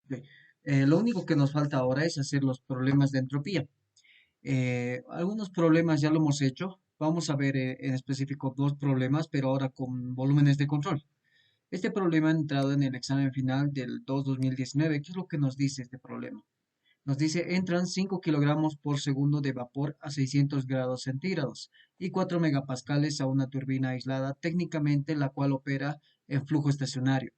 Ok. Lo único que nos falta ahora es hacer los problemas de entropía. Algunos problemas ya lo hemos hecho. Vamos a ver en específico dos problemas, pero ahora con volúmenes de control. Este problema ha entrado en el examen final del 2-2019. ¿Qué es lo que nos dice este problema? Nos dice, entran 5 kilogramos por segundo de vapor a 600 grados centígrados y 4 megapascales a una turbina aislada, técnicamente la cual opera en flujo estacionario.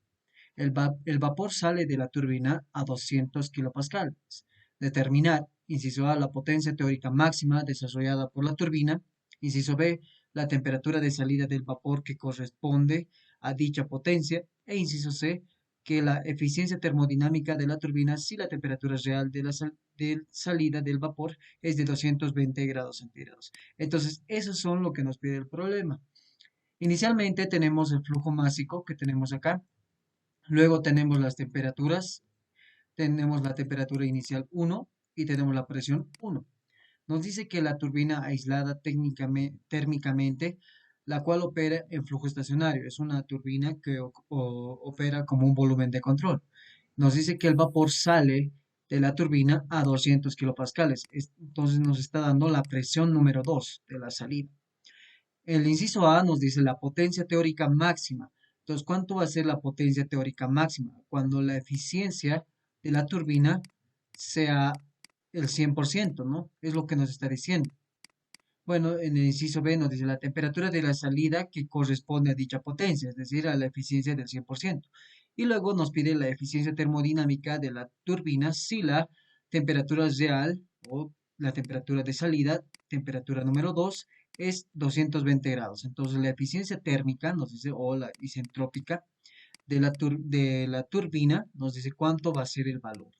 El vapor sale de la turbina a 200 kilopascales. Determinar, inciso A, la potencia teórica máxima desarrollada por la turbina. Inciso B, la temperatura de salida del vapor que corresponde a dicha potencia. E inciso C, que la eficiencia termodinámica de la turbina si la temperatura real de salida del vapor es de 220 grados centígrados. Entonces, esos son lo que nos pide el problema. Inicialmente tenemos el flujo másico que tenemos acá. Luego tenemos las temperaturas, tenemos la temperatura inicial 1 y tenemos la presión 1. Nos dice que la turbina aislada térmicamente, la cual opera en flujo estacionario, es una turbina que opera como un volumen de control. Nos dice que el vapor sale de la turbina a 200 kilopascales. Entonces nos está dando la presión número 2 de la salida. El inciso A nos dice la potencia teórica máxima. Entonces, ¿cuánto va a ser la potencia teórica máxima? Cuando la eficiencia de la turbina sea el 100%, ¿no? Es lo que nos está diciendo. Bueno, en el inciso B nos dice la temperatura de la salida que corresponde a dicha potencia, es decir, a la eficiencia del 100%. Y luego nos pide la eficiencia termodinámica de la turbina si la temperatura real o la temperatura de salida, temperatura número 2, es 220 grados. Entonces, la eficiencia térmica nos dice, o la isentrópica de la turbina, nos dice cuánto va a ser el valor.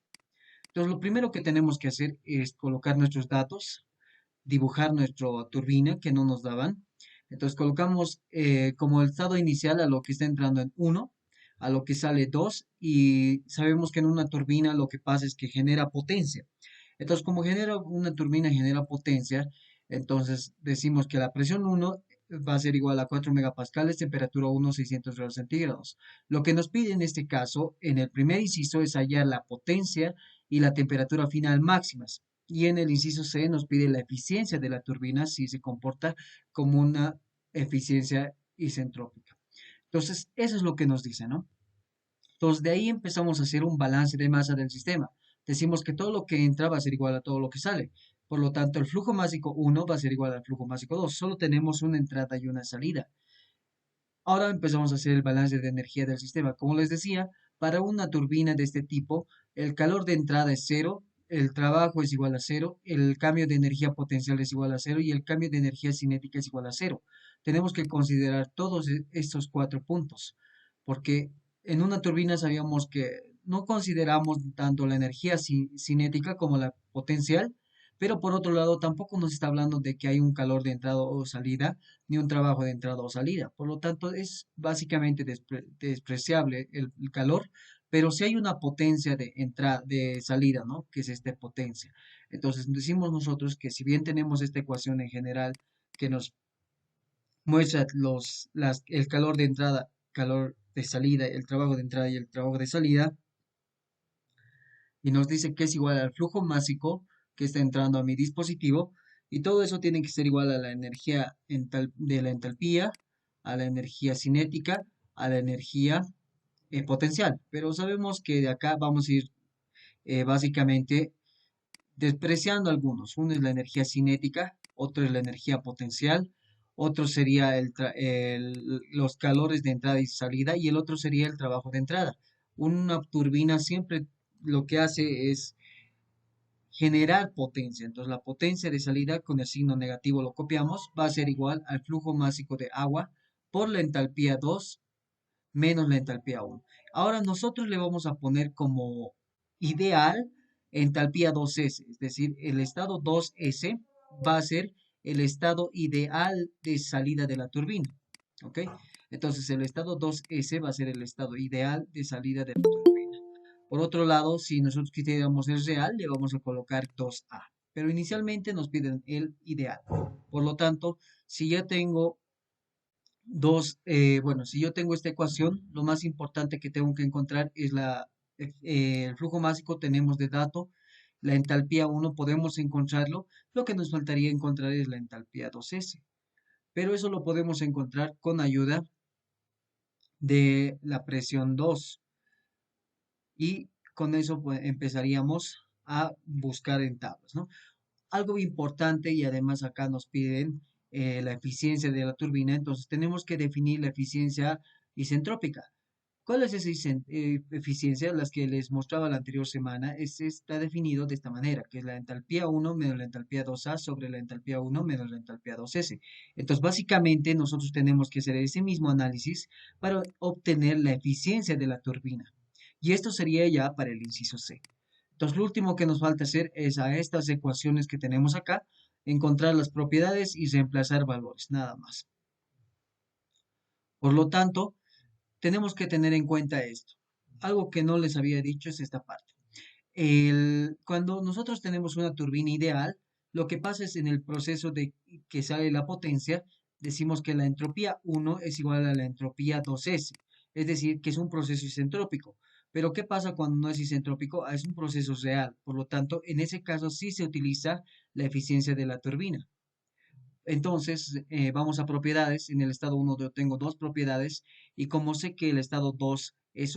Entonces, lo primero que tenemos que hacer es colocar nuestros datos, dibujar nuestra turbina que no nos daban. Entonces colocamos como el estado inicial a lo que está entrando en uno, a lo que sale 2 y sabemos que en una turbina lo que pasa es que genera potencia. Entonces como genera una turbina genera potencia, entonces decimos que la presión uno va a ser igual a 4 megapascales, temperatura 1, 600 grados centígrados. Lo que nos pide en este caso, en el primer inciso, es hallar la potencia y la temperatura final máximas. Y en el inciso C nos pide la eficiencia de la turbina si se comporta como una eficiencia isentrópica. Entonces, eso es lo que nos dice, ¿no? Entonces, de ahí empezamos a hacer un balance de masa del sistema. Decimos que todo lo que entra va a ser igual a todo lo que sale. Por lo tanto, el flujo másico 1 va a ser igual al flujo másico 2. Solo tenemos una entrada y una salida. Ahora empezamos a hacer el balance de energía del sistema. Como les decía, para una turbina de este tipo, el calor de entrada es cero, el trabajo es igual a cero, el cambio de energía potencial es igual a cero y el cambio de energía cinética es igual a cero. Tenemos que considerar todos estos cuatro puntos, porque en una turbina sabíamos que no consideramos tanto la energía cinética como la potencial, pero por otro lado tampoco nos está hablando de que hay un calor de entrada o salida ni un trabajo de entrada o salida. Por lo tanto, es básicamente despreciable el calor, pero si hay una potencia de entrada, de salida, ¿no? Que es esta potencia. Entonces, decimos nosotros que si bien tenemos esta ecuación en general que nos muestra el calor de entrada, calor de salida, el trabajo de entrada y el trabajo de salida, y nos dice que es igual al flujo másico que está entrando a mi dispositivo y todo eso tiene que ser igual a la energía de la entalpía, a la energía cinética, a la energía potencial. Pero sabemos que de acá vamos a ir básicamente despreciando algunos. Uno es la energía cinética, otro es la energía potencial, otro sería los calores de entrada y salida y el otro sería el trabajo de entrada. Una turbina siempre lo que hace es generar potencia. Entonces la potencia de salida con el signo negativo lo copiamos, va a ser igual al flujo másico de agua por la entalpía 2 menos la entalpía 1. Ahora nosotros le vamos a poner como ideal entalpía 2S, es decir, el estado 2S va a ser el estado ideal de salida de la turbina. ¿Ok? Entonces el estado 2S va a ser el estado ideal de salida de la turbina. Por otro lado, si nosotros quisiéramos el real, le vamos a colocar 2A. Pero inicialmente nos piden el ideal. Por lo tanto, si ya tengo bueno, si yo tengo esta ecuación, lo más importante que tengo que encontrar es la el flujo másico tenemos de dato la entalpía 1, podemos encontrarlo. Lo que nos faltaría encontrar es la entalpía 2S, pero eso lo podemos encontrar con ayuda de la presión 2 y con eso pues, empezaríamos a buscar en tablas, ¿no? Algo importante y además acá nos piden la eficiencia de la turbina, entonces tenemos que definir la eficiencia isentrópica. ¿Cuál es esa eficiencia? Las que les mostraba la anterior semana, está definido de esta manera, que es la entalpía 1 menos la entalpía 2A sobre la entalpía 1 menos la entalpía 2S. Entonces, básicamente, nosotros tenemos que hacer ese mismo análisis para obtener la eficiencia de la turbina. Y esto sería ya para el inciso C. Entonces, lo último que nos falta hacer es a estas ecuaciones que tenemos acá, encontrar las propiedades y reemplazar valores, nada más. Por lo tanto, tenemos que tener en cuenta esto. Algo que no les había dicho es esta parte. Cuando nosotros tenemos una turbina ideal, lo que pasa es en el proceso de que sale la potencia, decimos que la entropía 1 es igual a la entropía 2S, es decir, que es un proceso isentrópico. Pero ¿qué pasa cuando no es isentrópico? Es un proceso real. Por lo tanto, en ese caso sí se utiliza la eficiencia de la turbina. Entonces, vamos a propiedades. En el estado 1 yo tengo dos propiedades y como sé que el estado 2 es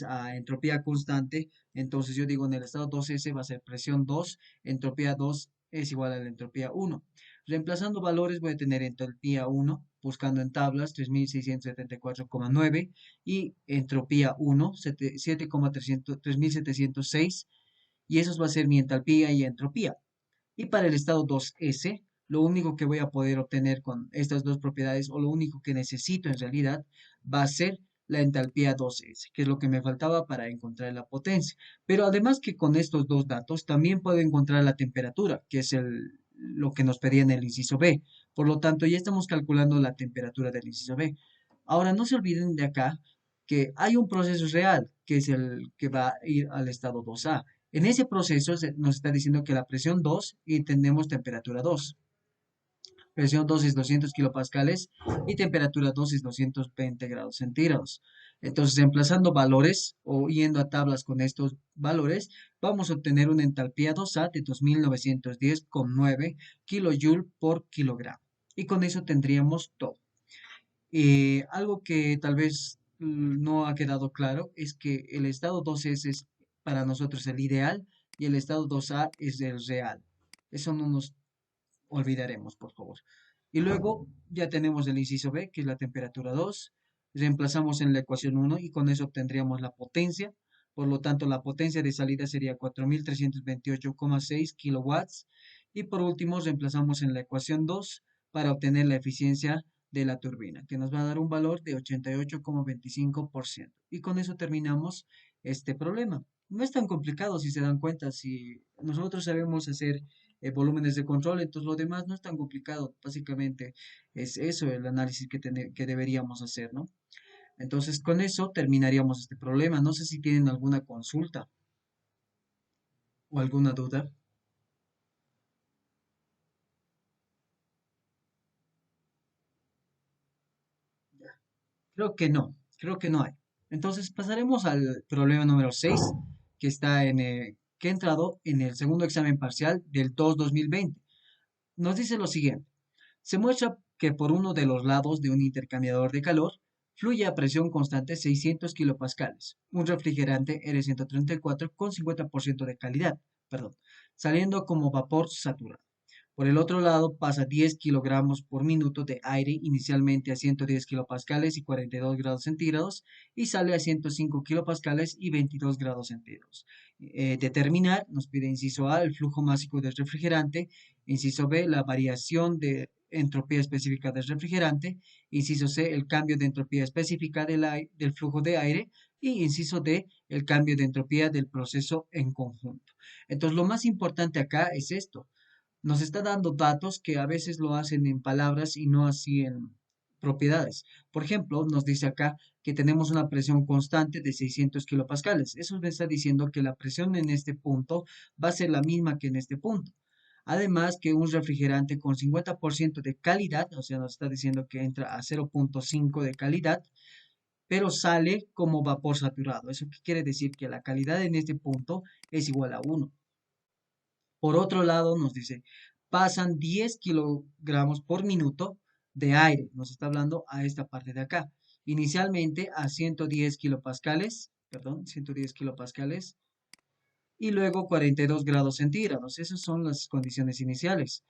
a entropía constante, entonces yo digo en el estado 2S va a ser presión 2, entropía 2 es igual a la entropía 1. Reemplazando valores voy a tener entropía 1, buscando en tablas 3674,9 y entropía 1, 3706 y eso va a ser mi entalpía y entropía. Y para el estado 2S, lo único que voy a poder obtener con estas dos propiedades, o lo único que necesito en realidad, va a ser la entalpía 2S, que es lo que me faltaba para encontrar la potencia. Pero además que con estos dos datos, también puedo encontrar la temperatura, que es lo que nos pedía en el inciso B. Por lo tanto, ya estamos calculando la temperatura del inciso B. Ahora, no se olviden de acá que hay un proceso real, que es el que va a ir al estado 2A. En ese proceso nos está diciendo que la presión 2 y tenemos temperatura 2. Presión 2 es 200 kilopascales y temperatura 2 es 220 grados centígrados. Entonces, reemplazando valores o yendo a tablas con estos valores, vamos a obtener una entalpía 2A de 2910,9 kilojoule por kilogramo. Y con eso tendríamos todo. Algo que tal vez no ha quedado claro es que el estado 2S es para nosotros el ideal y el estado 2A es el real. Eso no nos olvidaremos, por favor. Y luego ya tenemos el inciso B, que es la temperatura 2. Reemplazamos en la ecuación 1 y con eso obtendríamos la potencia. Por lo tanto, la potencia de salida sería 4328,6 kilowatts. Y por último, reemplazamos en la ecuación 2 para obtener la eficiencia de la turbina, que nos va a dar un valor de 88,25%. Y con eso terminamos este problema. No es tan complicado si se dan cuenta, si nosotros sabemos hacer volúmenes de control, entonces lo demás no es tan complicado, básicamente es eso el análisis que deberíamos hacer, ¿no? Entonces con eso terminaríamos este problema. No sé si tienen alguna consulta o alguna duda. Creo que no hay. Entonces pasaremos al problema número 6 que está que ha entrado en el segundo examen parcial del 2-2020. Nos dice lo siguiente. Se muestra que por uno de los lados de un intercambiador de calor fluye a presión constante 600 kilopascales, un refrigerante R134 con 50% de calidad, perdón, saliendo como vapor saturado. Por el otro lado, pasa 10 kilogramos por minuto de aire inicialmente a 110 kilopascales y 42 grados centígrados y sale a 105 kilopascales y 22 grados centígrados. Determinar, nos pide inciso A, el flujo másico del refrigerante, inciso B, la variación de entropía específica del refrigerante, inciso C, el cambio de entropía específica del flujo de aire y inciso D, el cambio de entropía del proceso en conjunto. Entonces, lo más importante acá es esto, nos está dando datos que a veces lo hacen en palabras y no así en propiedades. Por ejemplo, nos dice acá que tenemos una presión constante de 600 kilopascales. Eso me está diciendo que la presión en este punto va a ser la misma que en este punto. Además que un refrigerante con 50% de calidad, o sea, nos está diciendo que entra a 0,5 de calidad, pero sale como vapor saturado. ¿Eso qué quiere decir? Que la calidad en este punto es igual a 1. Por otro lado, nos dice, pasan 10 kilogramos por minuto de aire. Nos está hablando a esta parte de acá. Inicialmente a 110 kilopascales, perdón, 110 kilopascales, y luego 42 grados centígrados. Esas son las condiciones iniciales.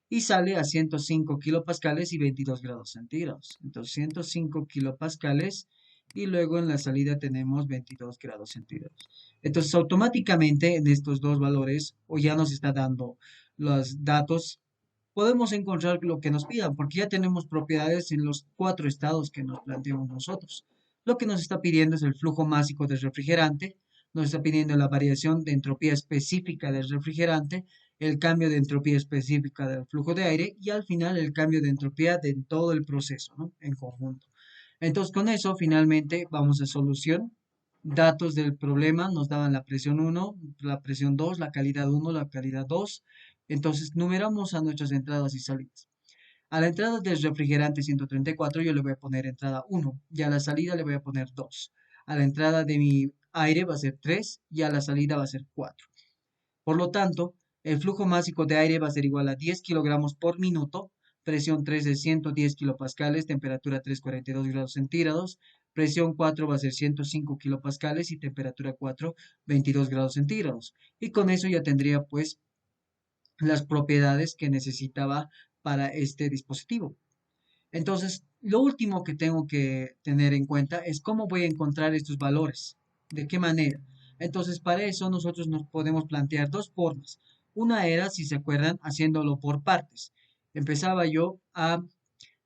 Y sale a 105 kilopascales y 22 grados centígrados. Entonces, 105 kilopascales y luego en la salida tenemos 22 grados centígrados. Entonces, automáticamente en estos dos valores, o ya nos está dando los datos, podemos encontrar lo que nos pidan, porque ya tenemos propiedades en los 4 estados que nos planteamos nosotros. Lo que nos está pidiendo es el flujo másico del refrigerante, nos está pidiendo la variación de entropía específica del refrigerante, el cambio de entropía específica del flujo de aire y al final el cambio de entropía de todo el proceso, ¿no? En conjunto. Entonces, con eso, finalmente, vamos a solución. Datos del problema nos daban la presión 1, la presión 2, la calidad 1, la calidad 2. Entonces, numeramos a nuestras entradas y salidas. A la entrada del refrigerante 134 yo le voy a poner entrada 1 y a la salida le voy a poner 2. A la entrada de mi aire va a ser 3 y a la salida va a ser 4. Por lo tanto, el flujo másico de aire va a ser igual a 10 kilogramos por minuto, presión 3 de 110 kilopascales, temperatura 342 grados centígrados, presión 4 va a ser 105 kilopascales y temperatura 4, 22 grados centígrados. Y con eso ya tendría pues las propiedades que necesitaba para este dispositivo. Entonces, lo último que tengo que tener en cuenta es cómo voy a encontrar estos valores, de qué manera. Entonces, para eso nosotros nos podemos plantear dos formas. Una era, si se acuerdan, haciéndolo por partes. Empezaba yo a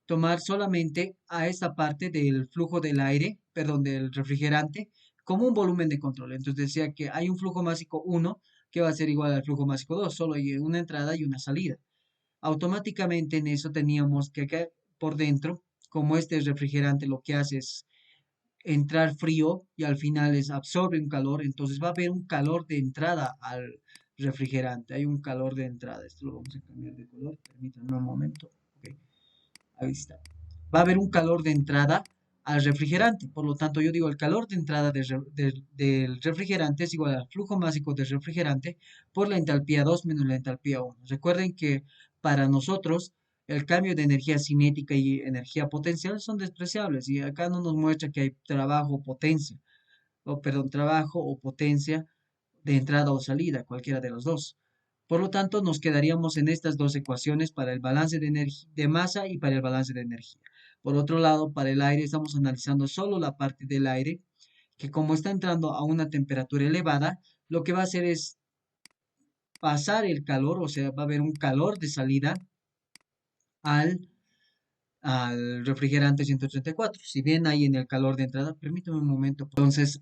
tomar solamente a esta parte del flujo del aire, perdón, del refrigerante, como un volumen de control. Entonces decía que hay un flujo másico 1 que va a ser igual al flujo másico 2, solo hay una entrada y una salida. Automáticamente en eso teníamos que acá por dentro, como este refrigerante lo que hace es entrar frío y al final es absorbe un calor, entonces va a haber un calor de entrada al refrigerante. Hay un calor de entrada. Esto lo vamos a cambiar de color. Permítanme un momento. Ok, ahí está. Va a haber un calor de entrada al refrigerante. Por lo tanto, yo digo el calor de entrada del refrigerante es igual al flujo másico del refrigerante por la entalpía 2 menos la entalpía 1. Recuerden que para nosotros el cambio de energía cinética y energía potencial son despreciables y acá no nos muestra que hay trabajo o potencia, o perdón, trabajo o potencia de entrada o salida, cualquiera de los dos. Por lo tanto, nos quedaríamos en estas dos ecuaciones para el balance de masa y para el balance de energía. Por otro lado, para el aire estamos analizando solo la parte del aire, que como está entrando a una temperatura elevada, lo que va a hacer es pasar el calor, o sea, va a haber un calor de salida al, al refrigerante 134. Si bien hay en el calor de entrada, permítame un momento. Entonces,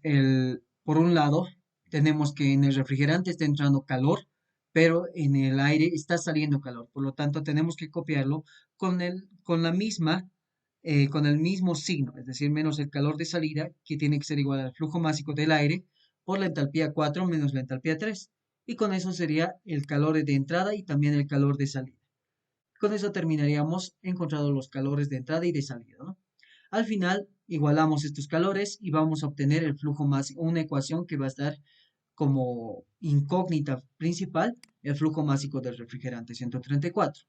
por un lado, tenemos que en el refrigerante está entrando calor, pero en el aire está saliendo calor. Por lo tanto, tenemos que copiarlo con la misma, con el mismo signo, es decir, menos el calor de salida, que tiene que ser igual al flujo másico del aire, por la entalpía 4 menos la entalpía 3. Y con eso sería el calor de entrada y también el calor de salida. Con eso terminaríamos encontrando los calores de entrada y de salida, ¿no? Al final, igualamos estos calores y vamos a obtener el flujo másico, una ecuación que va a estar como incógnita principal, el flujo másico del refrigerante 134.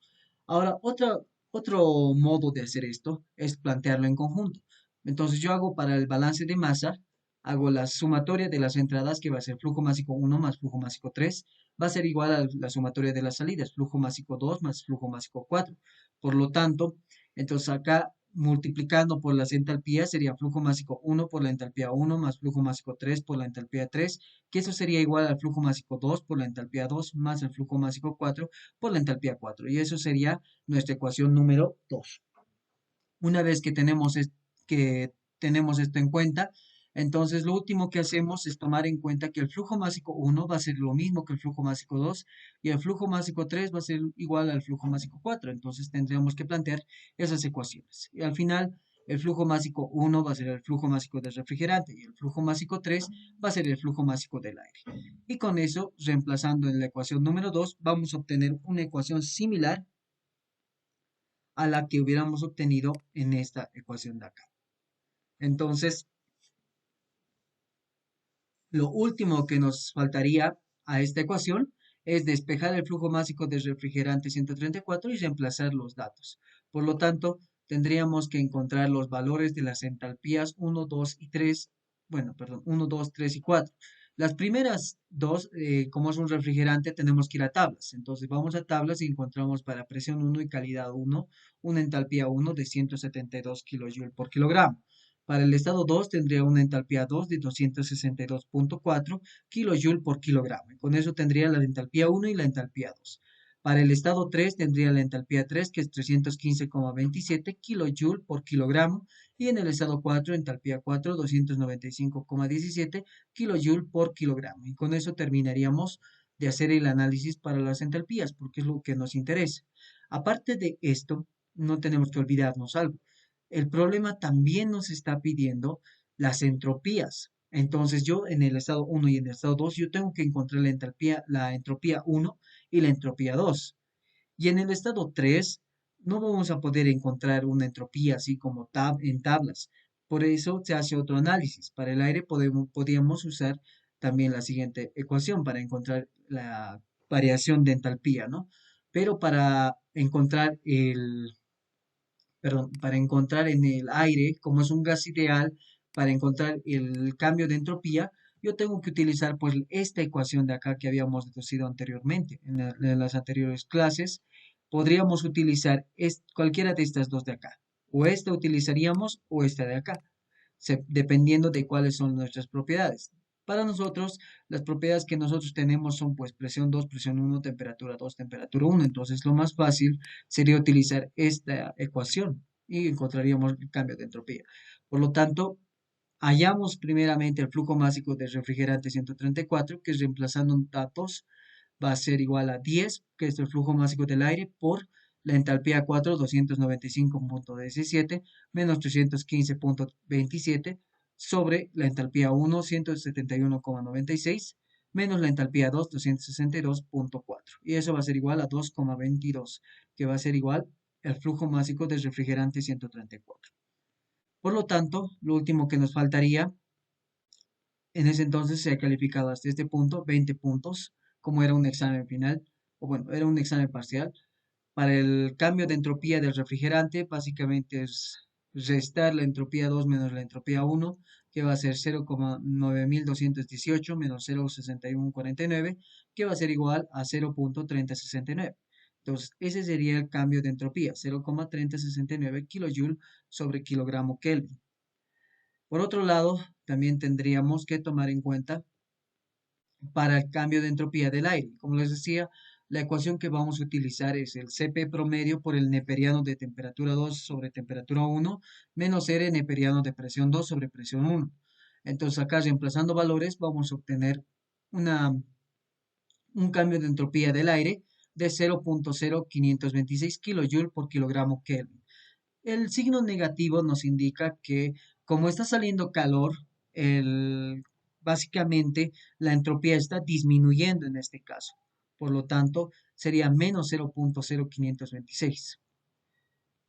Ahora, otro modo de hacer esto es plantearlo en conjunto. Entonces, yo hago para el balance de masa, hago la sumatoria de las entradas, que va a ser flujo másico 1 más flujo másico 3, va a ser igual a la sumatoria de las salidas, flujo másico 2 más flujo másico 4. Por lo tanto, entonces acá multiplicando por las entalpías sería flujo másico 1 por la entalpía 1 más flujo másico 3 por la entalpía 3, que eso sería igual al flujo másico 2 por la entalpía 2 más el flujo másico 4 por la entalpía 4. Y eso sería nuestra ecuación número 2. Una vez que tenemos esto en cuenta, entonces lo último que hacemos es tomar en cuenta que el flujo másico 1 va a ser lo mismo que el flujo másico 2 y el flujo másico 3 va a ser igual al flujo másico 4. Entonces tendríamos que plantear esas ecuaciones. Y al final, el flujo másico 1 va a ser el flujo másico del refrigerante y el flujo másico 3 va a ser el flujo másico del aire. Y con eso, reemplazando en la ecuación número 2, vamos a obtener una ecuación similar a la que hubiéramos obtenido en esta ecuación de acá. Entonces, lo último que nos faltaría a esta ecuación es despejar el flujo másico del refrigerante 134 y reemplazar los datos. Por lo tanto, tendríamos que encontrar los valores de las entalpías uno, 2 y 3. Bueno, perdón, uno, 2, 3 y 4. Las primeras dos, como es un refrigerante, tenemos que ir a tablas. Entonces vamos a tablas y encontramos para presión uno y calidad uno una entalpía uno de 172 kJ por kilogramo. Para el estado 2 tendría una entalpía 2 de 262,4 kJ por kilogramo. Y con eso tendría la entalpía 1 y la entalpía 2. Para el estado 3 tendría la entalpía 3 que es 315,27 kJ por kilogramo. Y en el estado 4, entalpía 4, 295,17 kJ por kilogramo. Y con eso terminaríamos de hacer el análisis para las entalpías, porque es lo que nos interesa. Aparte de esto, no tenemos que olvidarnos algo. El problema también nos está pidiendo las entropías. Entonces yo en el estado 1 y en el estado 2 yo tengo que encontrar la entropía 1 y la entropía 2. Y en el estado 3 no vamos a poder encontrar una entropía así como en tablas. Por eso se hace otro análisis. Para el aire podríamos usar también la siguiente ecuación para encontrar la variación de entalpía, ¿no? Pero para encontrar perdón, para encontrar en el aire, como es un gas ideal, para encontrar el cambio de entropía, yo tengo que utilizar pues esta ecuación de acá que habíamos deducido anteriormente en las anteriores clases. Podríamos utilizar cualquiera de estas dos de acá. O esta utilizaríamos o esta de acá, dependiendo de cuáles son nuestras propiedades. Para nosotros, las propiedades que nosotros tenemos son pues presión 2, presión uno, temperatura 2, temperatura uno. Entonces, lo más fácil sería utilizar esta ecuación y encontraríamos el cambio de entropía. Por lo tanto, hallamos primeramente el flujo másico del refrigerante 134, que reemplazando datos va a ser igual a 10, que es el flujo másico del aire, por la entalpía 4, 295,17 menos 315,27 sobre la entalpía 1, 171,96 menos la entalpía 2, 262,4. Y eso va a ser igual a 2,22, que va a ser igual al flujo másico del refrigerante 134. Por lo tanto, lo último que nos faltaría en ese entonces se ha calificado hasta este punto 20 puntos, como era un examen final, o bueno, era un examen parcial. Para el cambio de entropía del refrigerante, básicamente es restar la entropía 2 menos la entropía 1, que va a ser 0,9218 menos 0,6149, que va a ser igual a 0,3069. Entonces, ese sería el cambio de entropía, 0,3069 kilojoule sobre kilogramo Kelvin. Por otro lado, también tendríamos que tomar en cuenta para el cambio de entropía del aire. Como les decía, la ecuación que vamos a utilizar es el Cp promedio por el neperiano de temperatura 2 sobre temperatura 1 menos R neperiano de presión 2 sobre presión 1. Entonces acá reemplazando valores vamos a obtener un cambio de entropía del aire de 0,0526 kJ por kilogramo Kelvin. El signo negativo nos indica que como está saliendo calor, básicamente la entropía está disminuyendo en este caso. Por lo tanto, sería menos 0,0526.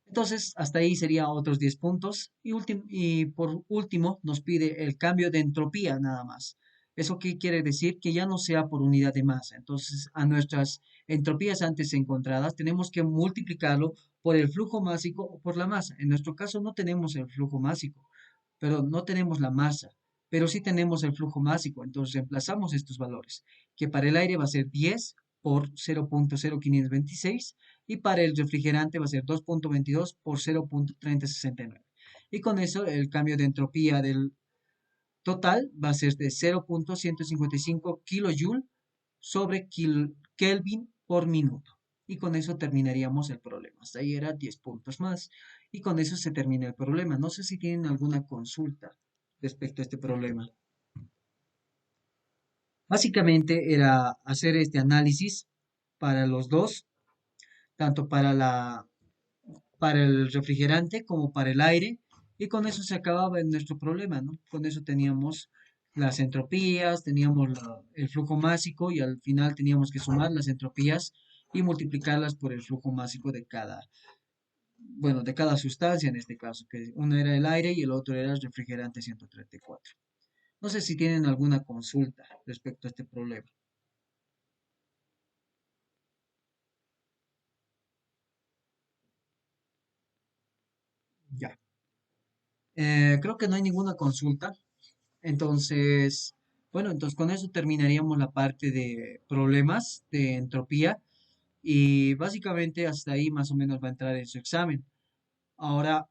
Entonces, hasta ahí sería otros 10 puntos. Y por último, nos pide el cambio de entropía nada más. ¿Eso qué quiere decir? Que ya no sea por unidad de masa. Entonces, a nuestras entropías antes encontradas, tenemos que multiplicarlo por el flujo másico o por la masa. En nuestro caso no tenemos el flujo másico, pero no tenemos la masa, pero sí tenemos el flujo másico. Entonces, reemplazamos estos valores, que para el aire va a ser 10 por 0,0526 y para el refrigerante va a ser 2,22 por 0,3069. Y con eso el cambio de entropía del total va a ser de 0,155 kilojoule sobre Kelvin por minuto. Y con eso terminaríamos el problema. Hasta ahí era 10 puntos más. Y con eso se termina el problema. No sé si tienen alguna consulta respecto a este problema. Básicamente era hacer este análisis para los dos, tanto para el refrigerante como para el aire, y con eso se acababa nuestro problema, ¿no? Con eso teníamos las entropías, teníamos el flujo másico y al final teníamos que sumar las entropías y multiplicarlas por el flujo másico bueno, de cada sustancia en este caso, que uno era el aire y el otro era el refrigerante 134. No sé si tienen alguna consulta respecto a este problema. Ya. Creo que no hay ninguna consulta. Entonces, bueno, entonces con eso terminaríamos la parte de problemas de entropía y básicamente hasta ahí más o menos va a entrar en su examen. Ahora,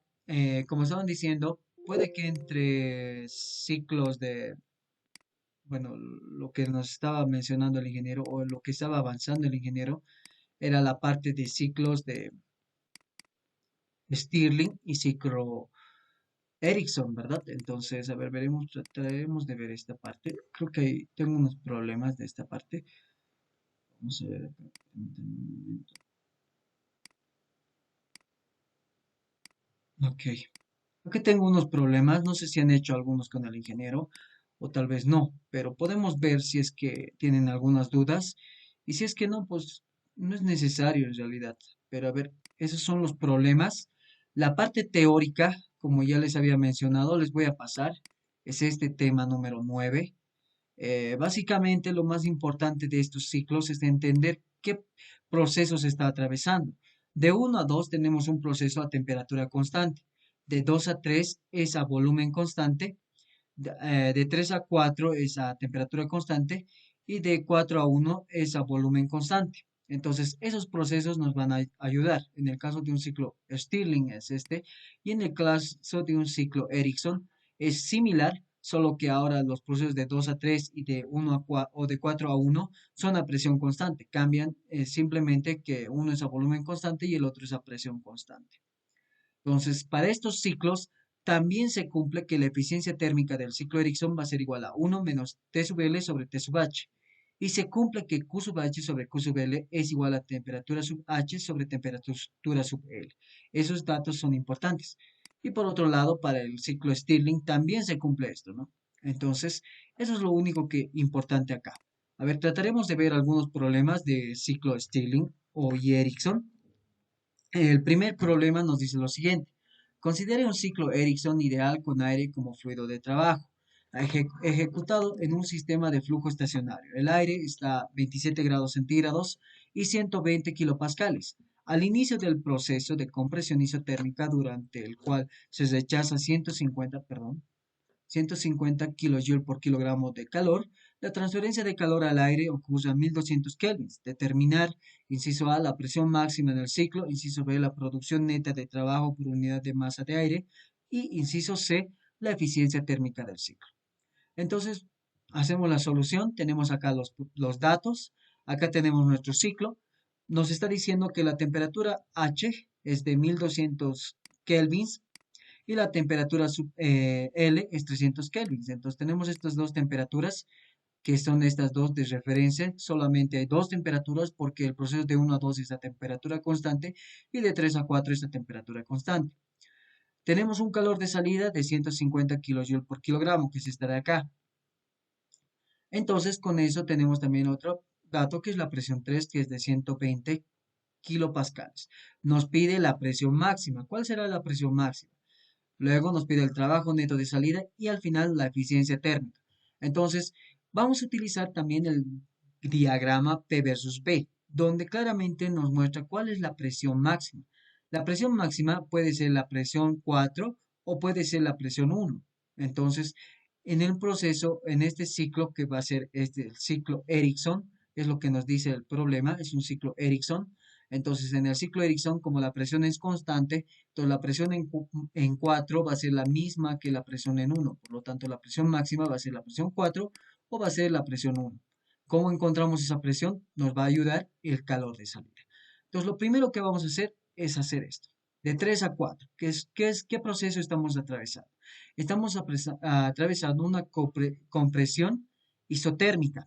como estaban diciendo, puede que entre ciclos de, bueno, lo que nos estaba mencionando el ingeniero o lo que estaba avanzando el ingeniero era la parte de ciclos de Stirling y ciclo Ericsson, ¿verdad? Entonces, a ver, veremos, trataremos de ver esta parte. Creo que tengo unos problemas de esta parte. Vamos a ver acá. Permítanme un momento. Ok. Aquí tengo unos problemas. No sé si han hecho algunos con el ingeniero o tal vez no, pero podemos ver si es que tienen algunas dudas. Y si es que no, pues no es necesario en realidad. Pero a ver, esos son los problemas. La parte teórica, como ya les había mencionado, les voy a pasar. Es este tema número 9. Básicamente, lo más importante de estos ciclos es entender qué proceso se está atravesando. De 1 a 2 tenemos un proceso a temperatura constante. De 2 a 3 es a volumen constante. De 3 a 4 es a temperatura constante. Y de 4 a 1 es a volumen constante. Entonces, esos procesos nos van a ayudar. En el caso de un ciclo Stirling es este. Y en el caso de un ciclo Ericsson es similar, solo que ahora los procesos de 2 a 3 y de 1 a 4 o de 4 a 1 son a presión constante. Cambian simplemente que uno es a volumen constante y el otro es a presión constante. Entonces, para estos ciclos también se cumple que la eficiencia térmica del ciclo Ericsson va a ser igual a 1 menos T sub L sobre T sub H. Y se cumple que Q sub H sobre Q sub L es igual a temperatura sub H sobre temperatura sub L. Esos datos son importantes. Y por otro lado, para el ciclo Stirling también se cumple esto, ¿no? Entonces, eso es lo único que importante acá. A ver, trataremos de ver algunos problemas de ciclo Stirling o Ericsson. El primer problema nos dice lo siguiente. Considere un ciclo Ericsson ideal con aire como fluido de trabajo, ejecutado en un sistema de flujo estacionario. El aire está a 27 grados centígrados y 120 kilopascales. Al inicio del proceso de compresión isotérmica, durante el cual se rechaza 150 kJ por kilogramo de calor, la transferencia de calor al aire ocurre a 1200 kelvins. Determinar, inciso A, la presión máxima en el ciclo, inciso B, la producción neta de trabajo por unidad de masa de aire y inciso C, la eficiencia térmica del ciclo. Entonces, hacemos la solución, tenemos acá los datos, acá tenemos nuestro ciclo, nos está diciendo que la temperatura H es de 1200 kelvins y la temperatura L es 300 kelvin. Entonces tenemos estas dos temperaturas que son estas dos de referencia. Solamente hay dos temperaturas porque el proceso de 1 a 2 es a temperatura constante y de 3 a 4 es a temperatura constante. Tenemos un calor de salida de 150 kJ por kilogramo, que es esta de acá. Entonces con eso tenemos también otro dato que es la presión 3, que es de 120 kilopascales. Nos pide la presión máxima. ¿Cuál será la presión máxima? Luego nos pide el trabajo neto de salida y al final la eficiencia térmica. Entonces, vamos a utilizar también el diagrama P versus B, donde claramente nos muestra cuál es la presión máxima. La presión máxima puede ser la presión 4 o puede ser la presión 1. Entonces, en el proceso, en este ciclo que va a ser este ciclo Ericsson, es lo que nos dice el problema, es un ciclo Ericsson. Entonces, en el ciclo Ericsson, como la presión es constante, entonces la presión en 4 va a ser la misma que la presión en 1. Por lo tanto, la presión máxima va a ser la presión 4 o va a ser la presión 1. ¿Cómo encontramos esa presión? Nos va a ayudar el calor de salida. Entonces, lo primero que vamos a hacer es hacer esto. De 3 a 4. ¿Qué proceso estamos atravesando? Estamos atravesando una compresión isotérmica,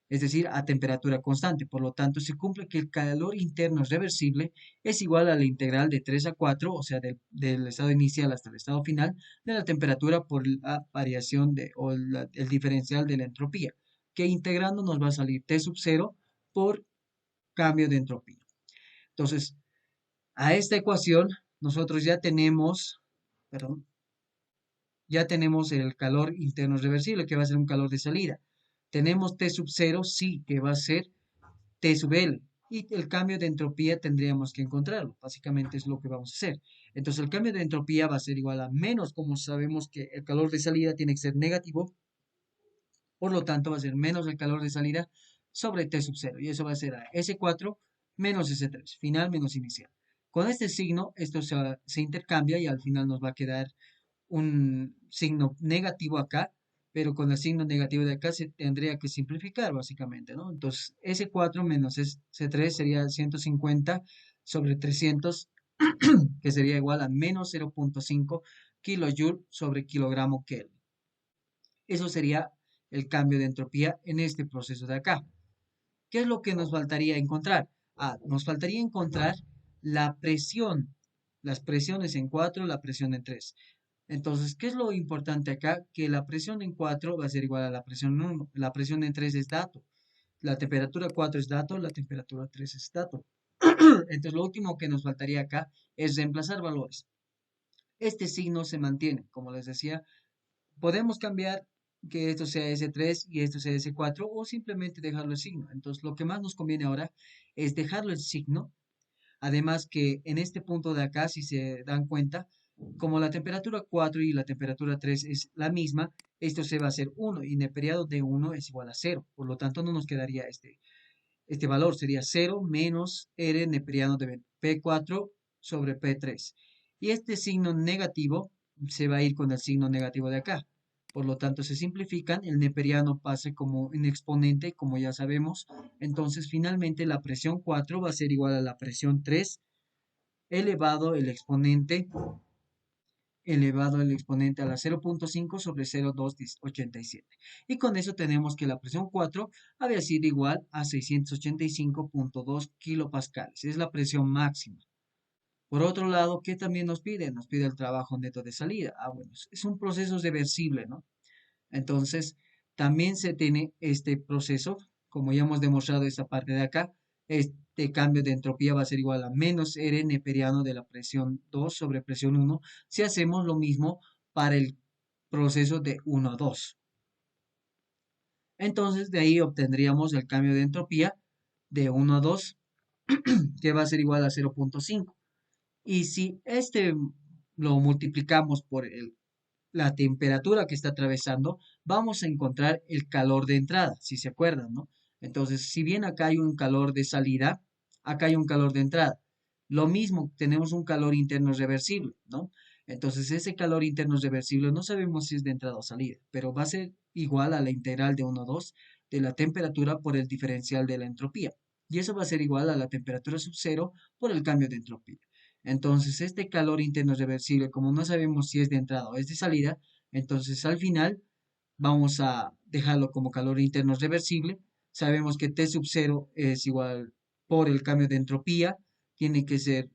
es decir, a temperatura constante. Por lo tanto, se cumple que el calor interno reversible es igual a la integral de 3 a 4, o sea, del estado inicial hasta el estado final, de la temperatura por la variación o el diferencial de la entropía, que integrando nos va a salir T sub 0 por cambio de entropía. Entonces, a esta ecuación nosotros perdón, ya tenemos el calor interno reversible, que va a ser un calor de salida. Tenemos T sub 0, sí, que va a ser T sub L. Y el cambio de entropía tendríamos que encontrarlo. Básicamente es lo que vamos a hacer. Entonces el cambio de entropía va a ser igual a menos, como sabemos que el calor de salida tiene que ser negativo, por lo tanto va a ser menos el calor de salida sobre T sub 0. Y eso va a ser a S4 menos S3, final menos inicial. Con este signo, esto se intercambia y al final nos va a quedar un signo negativo acá, pero con el signo negativo de acá se tendría que simplificar básicamente, ¿no? Entonces, S4 menos S3 sería 150 sobre 300, que sería igual a menos 0.5 kilojoule sobre kilogramo Kelvin. Eso sería el cambio de entropía en este proceso de acá. ¿Qué es lo que nos faltaría encontrar? Nos faltaría encontrar la presión, las presiones en 4, la presión en 3. Entonces, ¿qué es lo importante acá? Que la presión en 4 va a ser igual a la presión en 1. La presión en 3 es dato. La temperatura 4 es dato, la temperatura 3 es dato. Entonces, lo último que nos faltaría acá es reemplazar valores. Este signo se mantiene, como les decía, podemos cambiar que esto sea S3 y esto sea S4 o simplemente dejarlo el signo. Entonces, lo que más nos conviene ahora es dejarlo el signo. Además que en este punto de acá, si se dan cuenta, como la temperatura 4 y la temperatura 3 es la misma, esto se va a hacer 1 y neperiano de 1 es igual a 0. Por lo tanto, no nos quedaría este valor, sería 0 menos R neperiano de P4 sobre P3. Y este signo negativo se va a ir con el signo negativo de acá. Por lo tanto, se simplifican, el neperiano pasa como un exponente, como ya sabemos. Entonces, finalmente, la presión 4 va a ser igual a la presión 3 elevado el exponente a la 0.5 sobre 0.287. Y con eso tenemos que la presión 4 había sido igual a 685.2 kilopascales. Es la presión máxima. Por otro lado, ¿qué también nos pide? Nos pide el trabajo neto de salida. Bueno, es un proceso reversible, ¿no? Entonces, también se tiene este proceso, como ya hemos demostrado esta parte de acá, este cambio de entropía va a ser igual a menos R neperiano de la presión 2 sobre presión 1 si hacemos lo mismo para el proceso de 1 a 2. Entonces, de ahí obtendríamos el cambio de entropía de 1 a 2, que va a ser igual a 0.5. Y si este lo multiplicamos por la temperatura que está atravesando, vamos a encontrar el calor de entrada, si se acuerdan, ¿no? Entonces, si bien acá hay un calor de salida, acá hay un calor de entrada. Lo mismo, tenemos un calor interno reversible, ¿no? Entonces, ese calor interno reversible no sabemos si es de entrada o salida, pero va a ser igual a la integral de 1 a 2 de la temperatura por el diferencial de la entropía. Y eso va a ser igual a la temperatura sub cero por el cambio de entropía. Entonces, este calor interno reversible, como no sabemos si es de entrada o es de salida, entonces al final vamos a dejarlo como calor interno reversible. Sabemos que T sub 0 es igual por el cambio de entropía, tiene que ser,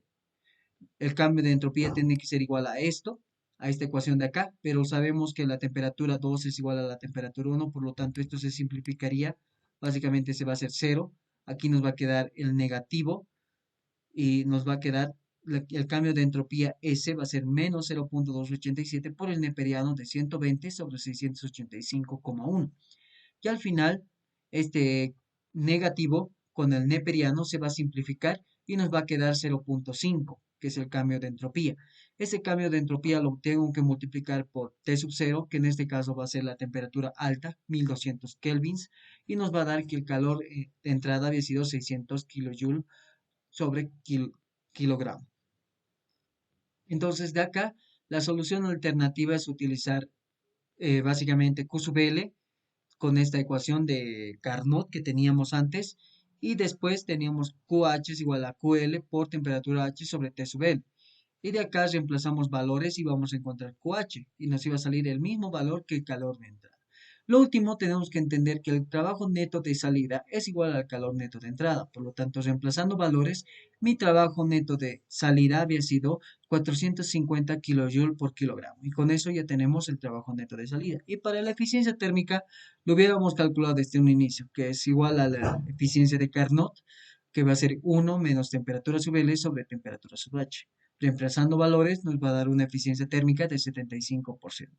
el cambio de entropía tiene que ser igual a esto, a esta ecuación de acá, pero sabemos que la temperatura 2 es igual a la temperatura 1, por lo tanto esto se simplificaría, básicamente se va a hacer 0, aquí nos va a quedar el negativo y nos va a quedar el cambio de entropía S va a ser menos 0.287 por el neperiano de 120 sobre 685,1. Y al final, este negativo con el neperiano se va a simplificar y nos va a quedar 0.5, que es el cambio de entropía. Ese cambio de entropía lo tengo que multiplicar por T sub 0, que en este caso va a ser la temperatura alta, 1200 kelvins, y nos va a dar que el calor de entrada había sido 600 kilojoules sobre kilogramo. Entonces, de acá, la solución alternativa es utilizar básicamente Q sub L con esta ecuación de Carnot que teníamos antes y después teníamos QH es igual a QL por temperatura H sobre T sub L. Y de acá reemplazamos valores y vamos a encontrar QH y nos iba a salir el mismo valor que el calor de entrada. Lo último, tenemos que entender que el trabajo neto de salida es igual al calor neto de entrada. Por lo tanto, reemplazando valores, mi trabajo neto de salida había sido 450 kilojoules por kilogramo. Y con eso ya tenemos el trabajo neto de salida. Y para la eficiencia térmica, lo hubiéramos calculado desde un inicio, que es igual a la eficiencia de Carnot, que va a ser 1 menos temperatura sub L sobre temperatura sub H. Reemplazando valores nos va a dar una eficiencia térmica de 75%.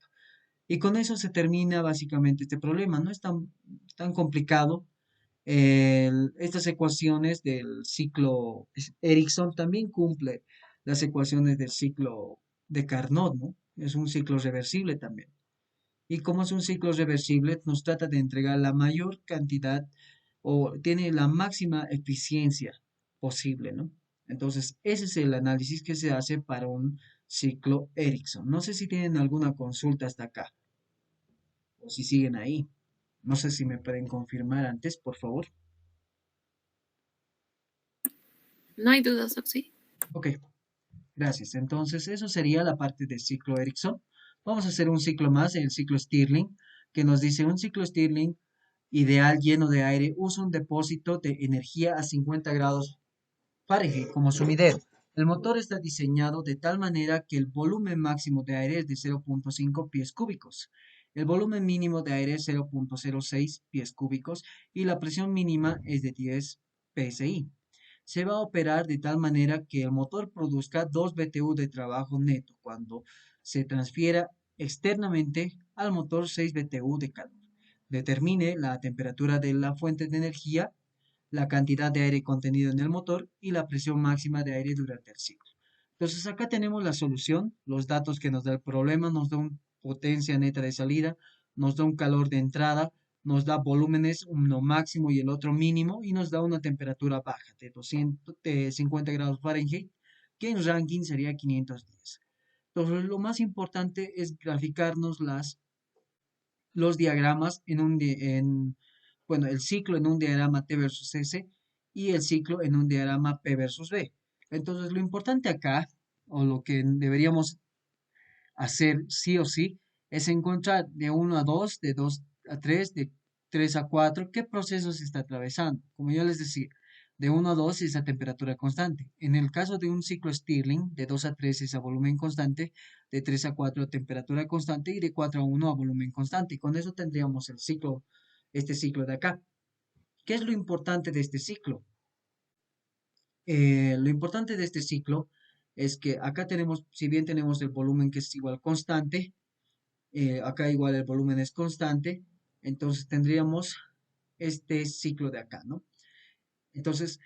Y con eso se termina básicamente este problema. No es tan complicado. Estas ecuaciones del ciclo Ericsson también cumple las ecuaciones del ciclo de Carnot, ¿no? Es un ciclo reversible también. Y como es un ciclo reversible, nos trata de entregar la mayor cantidad o tiene la máxima eficiencia posible, ¿no? Entonces, ese es el análisis que se hace para un ciclo Ericsson. No sé si tienen alguna consulta hasta acá o si siguen ahí. No sé si me pueden confirmar antes, por favor. No hay dudas, Oxy. Ok, gracias. Entonces, eso sería la parte del ciclo Ericsson. Vamos a hacer un ciclo más, el ciclo Stirling, que nos dice un ciclo Stirling ideal lleno de aire usa un depósito de energía a 50 grados Fahrenheit como sumidero. El motor está diseñado de tal manera que el volumen máximo de aire es de 0.5 pies cúbicos. El volumen mínimo de aire es 0.06 pies cúbicos y la presión mínima es de 10 psi. Se va a operar de tal manera que el motor produzca 2 BTU de trabajo neto cuando se transfiera externamente al motor 6 BTU de calor. Determine la temperatura de la fuente de energía, la cantidad de aire contenido en el motor y la presión máxima de aire durante el ciclo. Entonces acá tenemos la solución, los datos que nos da el problema, nos da una potencia neta de salida, nos da un calor de entrada, nos da volúmenes, uno máximo y el otro mínimo, y nos da una temperatura baja de 250 grados Fahrenheit, que en Rankine sería 510. Entonces, lo más importante es graficarnos los diagramas bueno, el ciclo en un diagrama T versus S y el ciclo en un diagrama P versus B. Entonces, lo importante acá, o lo que deberíamos hacer sí o sí, es encontrar de 1 a 2, de 2 a 3, de 3 a 4, qué proceso se está atravesando. Como yo les decía, de 1 a 2 es a temperatura constante. En el caso de un ciclo Stirling, de 2 a 3 es a volumen constante, de 3 a 4 a temperatura constante y de 4 a 1 a volumen constante. Y con eso tendríamos el ciclo, este ciclo de acá. ¿Qué es lo importante de este ciclo? Lo importante de este ciclo es que acá tenemos, si bien tenemos el volumen que es igual constante, acá igual el volumen es constante, entonces tendríamos este ciclo de acá, ¿no? Entonces,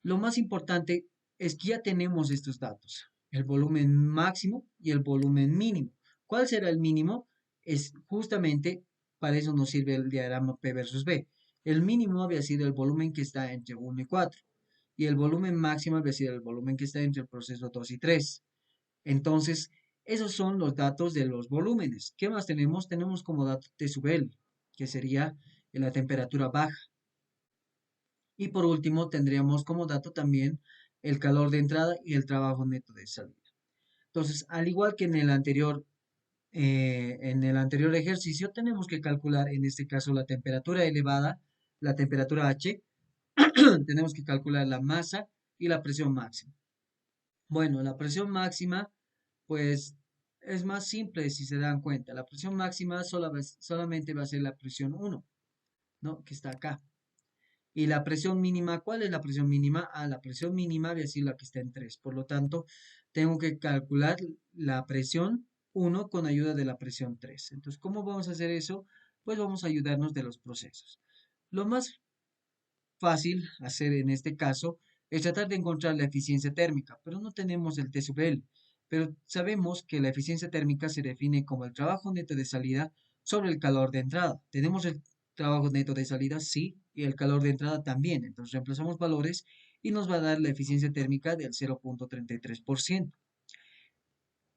lo más importante es que ya tenemos estos datos, el volumen máximo y el volumen mínimo. ¿Cuál será el mínimo? Es justamente para eso nos sirve el diagrama P versus B. El mínimo había sido el volumen que está entre 1 y 4 y el volumen máximo había sido el volumen que está entre el proceso 2 y 3. Entonces, esos son los datos de los volúmenes. ¿Qué más tenemos? Tenemos como dato T sub L, que sería la temperatura baja. Y por último, tendríamos como dato también el calor de entrada y el trabajo neto de salida. Entonces, al igual que en el anterior ejercicio, tenemos que calcular en este caso la temperatura elevada, la temperatura H, tenemos que calcular la masa y la presión máxima. Bueno, la presión máxima, pues es más simple si se dan cuenta. La presión máxima solamente va a ser la presión 1, ¿no? Que está acá. Y la presión mínima, ¿cuál es la presión mínima? Ah, la presión mínima voy a decir la que está en 3. Por lo tanto, tengo que calcular la presión 1 con ayuda de la presión 3. Entonces, ¿cómo vamos a hacer eso? Pues vamos a ayudarnos de los procesos. Lo más fácil hacer en este caso es tratar de encontrar la eficiencia térmica, pero no tenemos el T sub L. Pero sabemos que la eficiencia térmica se define como el trabajo neto de salida sobre el calor de entrada. ¿Tenemos el trabajo neto de salida? Sí, y el calor de entrada también. Entonces reemplazamos valores y nos va a dar la eficiencia térmica del 0.33%.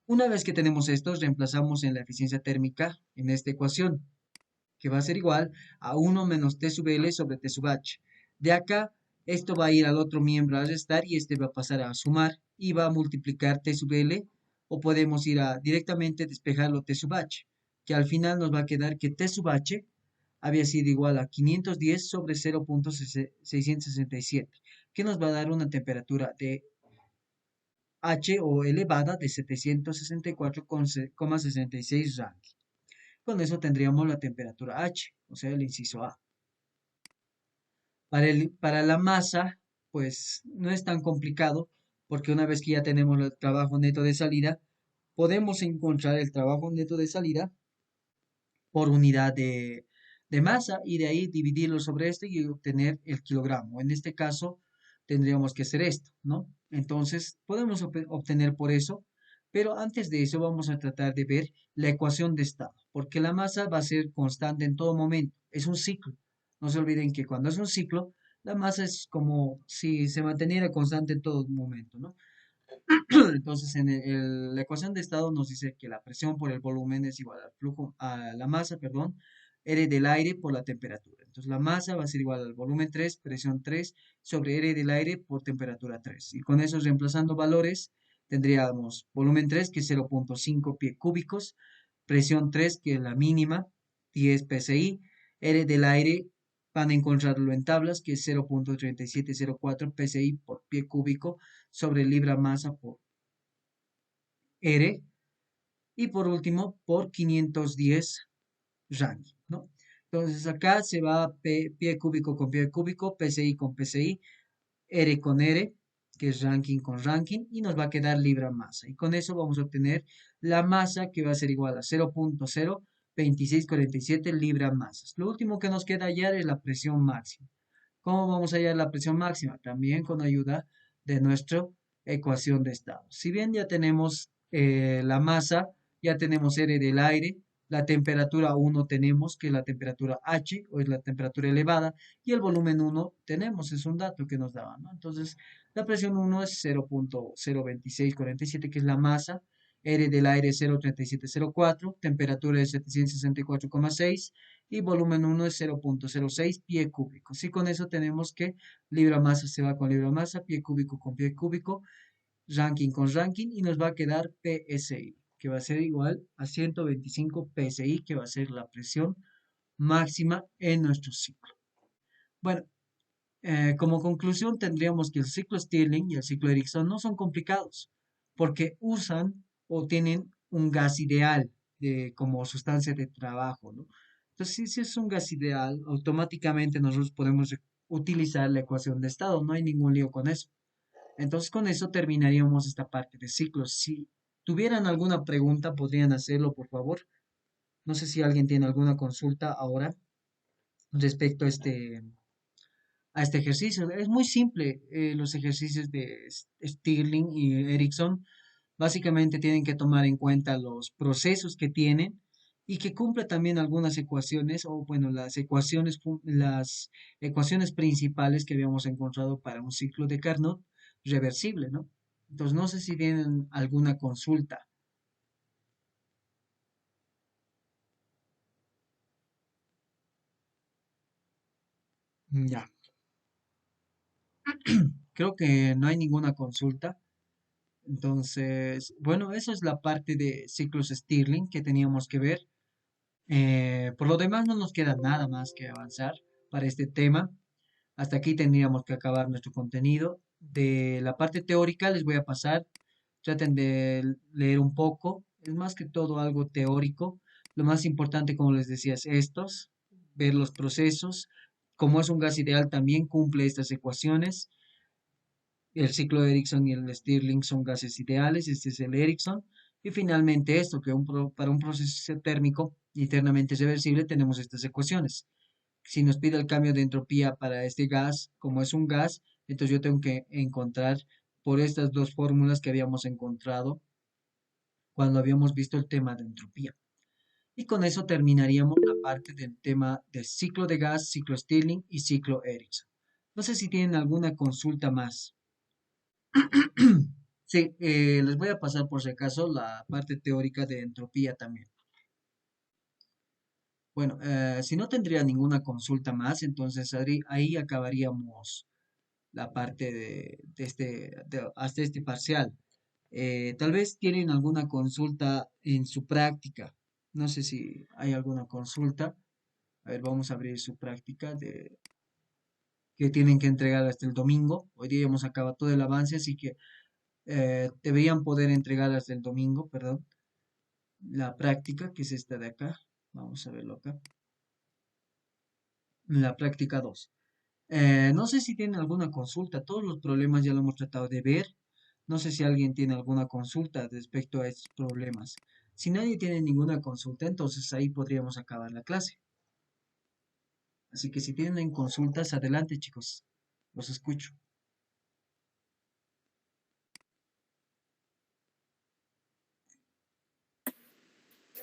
Una vez que tenemos esto, reemplazamos en la eficiencia térmica en esta ecuación, que va a ser igual a 1 menos T sub L sobre T sub H. De acá, esto va a ir al otro miembro a restar y este va a pasar a sumar y va a multiplicar T sub L o podemos ir a directamente despejarlo T sub H, que al final nos va a quedar que T sub H había sido igual a 510 sobre 0.667, que nos va a dar una temperatura de H o elevada de 764,66 Rankine. Con eso tendríamos la temperatura H, o sea, el inciso A. Para la masa, pues no es tan complicado. porque una vez que ya tenemos el trabajo neto de salida, podemos encontrar el trabajo neto de salida por unidad de masa y de ahí dividirlo sobre esto y obtener el kilogramo. En este caso, tendríamos que hacer esto, ¿no? Entonces, podemos obtener por eso, pero antes de eso vamos a tratar de ver la ecuación de estado, porque la masa va a ser constante en todo momento, es un ciclo. No se olviden que cuando es un ciclo, la masa es como si se manteniera constante en todo momento, ¿no? Entonces, en la ecuación de estado nos dice que la presión por el volumen es igual al flujo, a la masa, perdón, R del aire por la temperatura. Entonces, la masa va a ser igual al volumen 3, presión 3, sobre R del aire por temperatura 3. Y con eso, reemplazando valores, tendríamos volumen 3, que es 0.5 pie cúbicos, presión 3, que es la mínima, 10 psi, R del aire, van a encontrarlo en tablas, que es 0.3704 psi por pie cúbico sobre libra masa por R y por último por 510 Rankine, ¿no? Entonces acá se va pie cúbico con pie cúbico, PSI con PSI, R con R, que es Rankine con Rankine, y nos va a quedar libra masa. Y con eso vamos a obtener la masa que va a ser igual a 0.02647 libra masas. Lo último que nos queda hallar es la presión máxima. ¿Cómo vamos a hallar la presión máxima? También con ayuda de nuestra ecuación de estado. Si bien ya tenemos la masa, ya tenemos R del aire, la temperatura 1 tenemos, que es la temperatura H, o es la temperatura elevada, y el volumen 1 tenemos, es un dato que nos daban, ¿no? Entonces, la presión 1 es 0.02647, que es la masa, R del aire es 0.3704, temperatura es 764,6 y volumen 1 es 0.06 pie cúbico. Y con eso tenemos que libra masa se va con libra masa, pie cúbico con pie cúbico, ranking con ranking y nos va a quedar PSI, que va a ser igual a 125 PSI, que va a ser la presión máxima en nuestro ciclo. Bueno, como conclusión tendríamos que el ciclo Stirling y el ciclo Ericsson no son complicados porque usan o tienen un gas ideal como sustancia de trabajo, ¿no? Entonces, si es un gas ideal, automáticamente nosotros podemos utilizar la ecuación de estado, no hay ningún lío con eso. Entonces, con eso terminaríamos esta parte de ciclos. Si tuvieran alguna pregunta, podrían hacerlo, por favor. No sé si alguien tiene alguna consulta ahora respecto a este ejercicio. Es muy simple. Los ejercicios de Stirling y Ericsson básicamente tienen que tomar en cuenta los procesos que tienen y que cumple también algunas ecuaciones, o bueno, las ecuaciones principales que habíamos encontrado para un ciclo de Carnot reversible, ¿no? Entonces, no sé si tienen alguna consulta. Ya, creo que no hay ninguna consulta. Entonces, bueno, eso es la parte de ciclos Stirling que teníamos que ver. Por lo demás, no nos queda nada más que avanzar para este tema. Hasta aquí tendríamos que acabar nuestro contenido. De la parte teórica les voy a pasar. Traten de leer un poco. Es más que todo algo teórico. Lo más importante, como les decía, es estos, ver los procesos. Como es un gas ideal, también cumple estas ecuaciones. El ciclo de Ericsson y el Stirling son gases ideales, este es el Ericsson. Y finalmente esto, que para un proceso térmico internamente reversible tenemos estas ecuaciones. Si nos pide el cambio de entropía para este gas, como es un gas, entonces yo tengo que encontrar por estas dos fórmulas que habíamos encontrado cuando habíamos visto el tema de entropía. Y con eso terminaríamos la parte del tema del ciclo de gas, ciclo Stirling y ciclo Ericsson. No sé si tienen alguna consulta más. Sí, les voy a pasar por si acaso la parte teórica de entropía también. Bueno, si no tendría ninguna consulta más, entonces ahí acabaríamos la parte hasta este parcial. Tal vez tienen alguna consulta en su práctica. No sé si hay alguna consulta. A ver, vamos a abrir su práctica que tienen que entregar hasta el domingo. Hoy día hemos acabado todo el avance, así que deberían poder entregar hasta el domingo, perdón, la práctica, que es esta de acá. Vamos a verlo acá. La práctica 2. No sé si tienen alguna consulta. Todos los problemas ya lo hemos tratado de ver. No sé si alguien tiene alguna consulta respecto a estos problemas. Si nadie tiene ninguna consulta, entonces ahí podríamos acabar la clase. Así que si tienen consultas, adelante, chicos. Los escucho.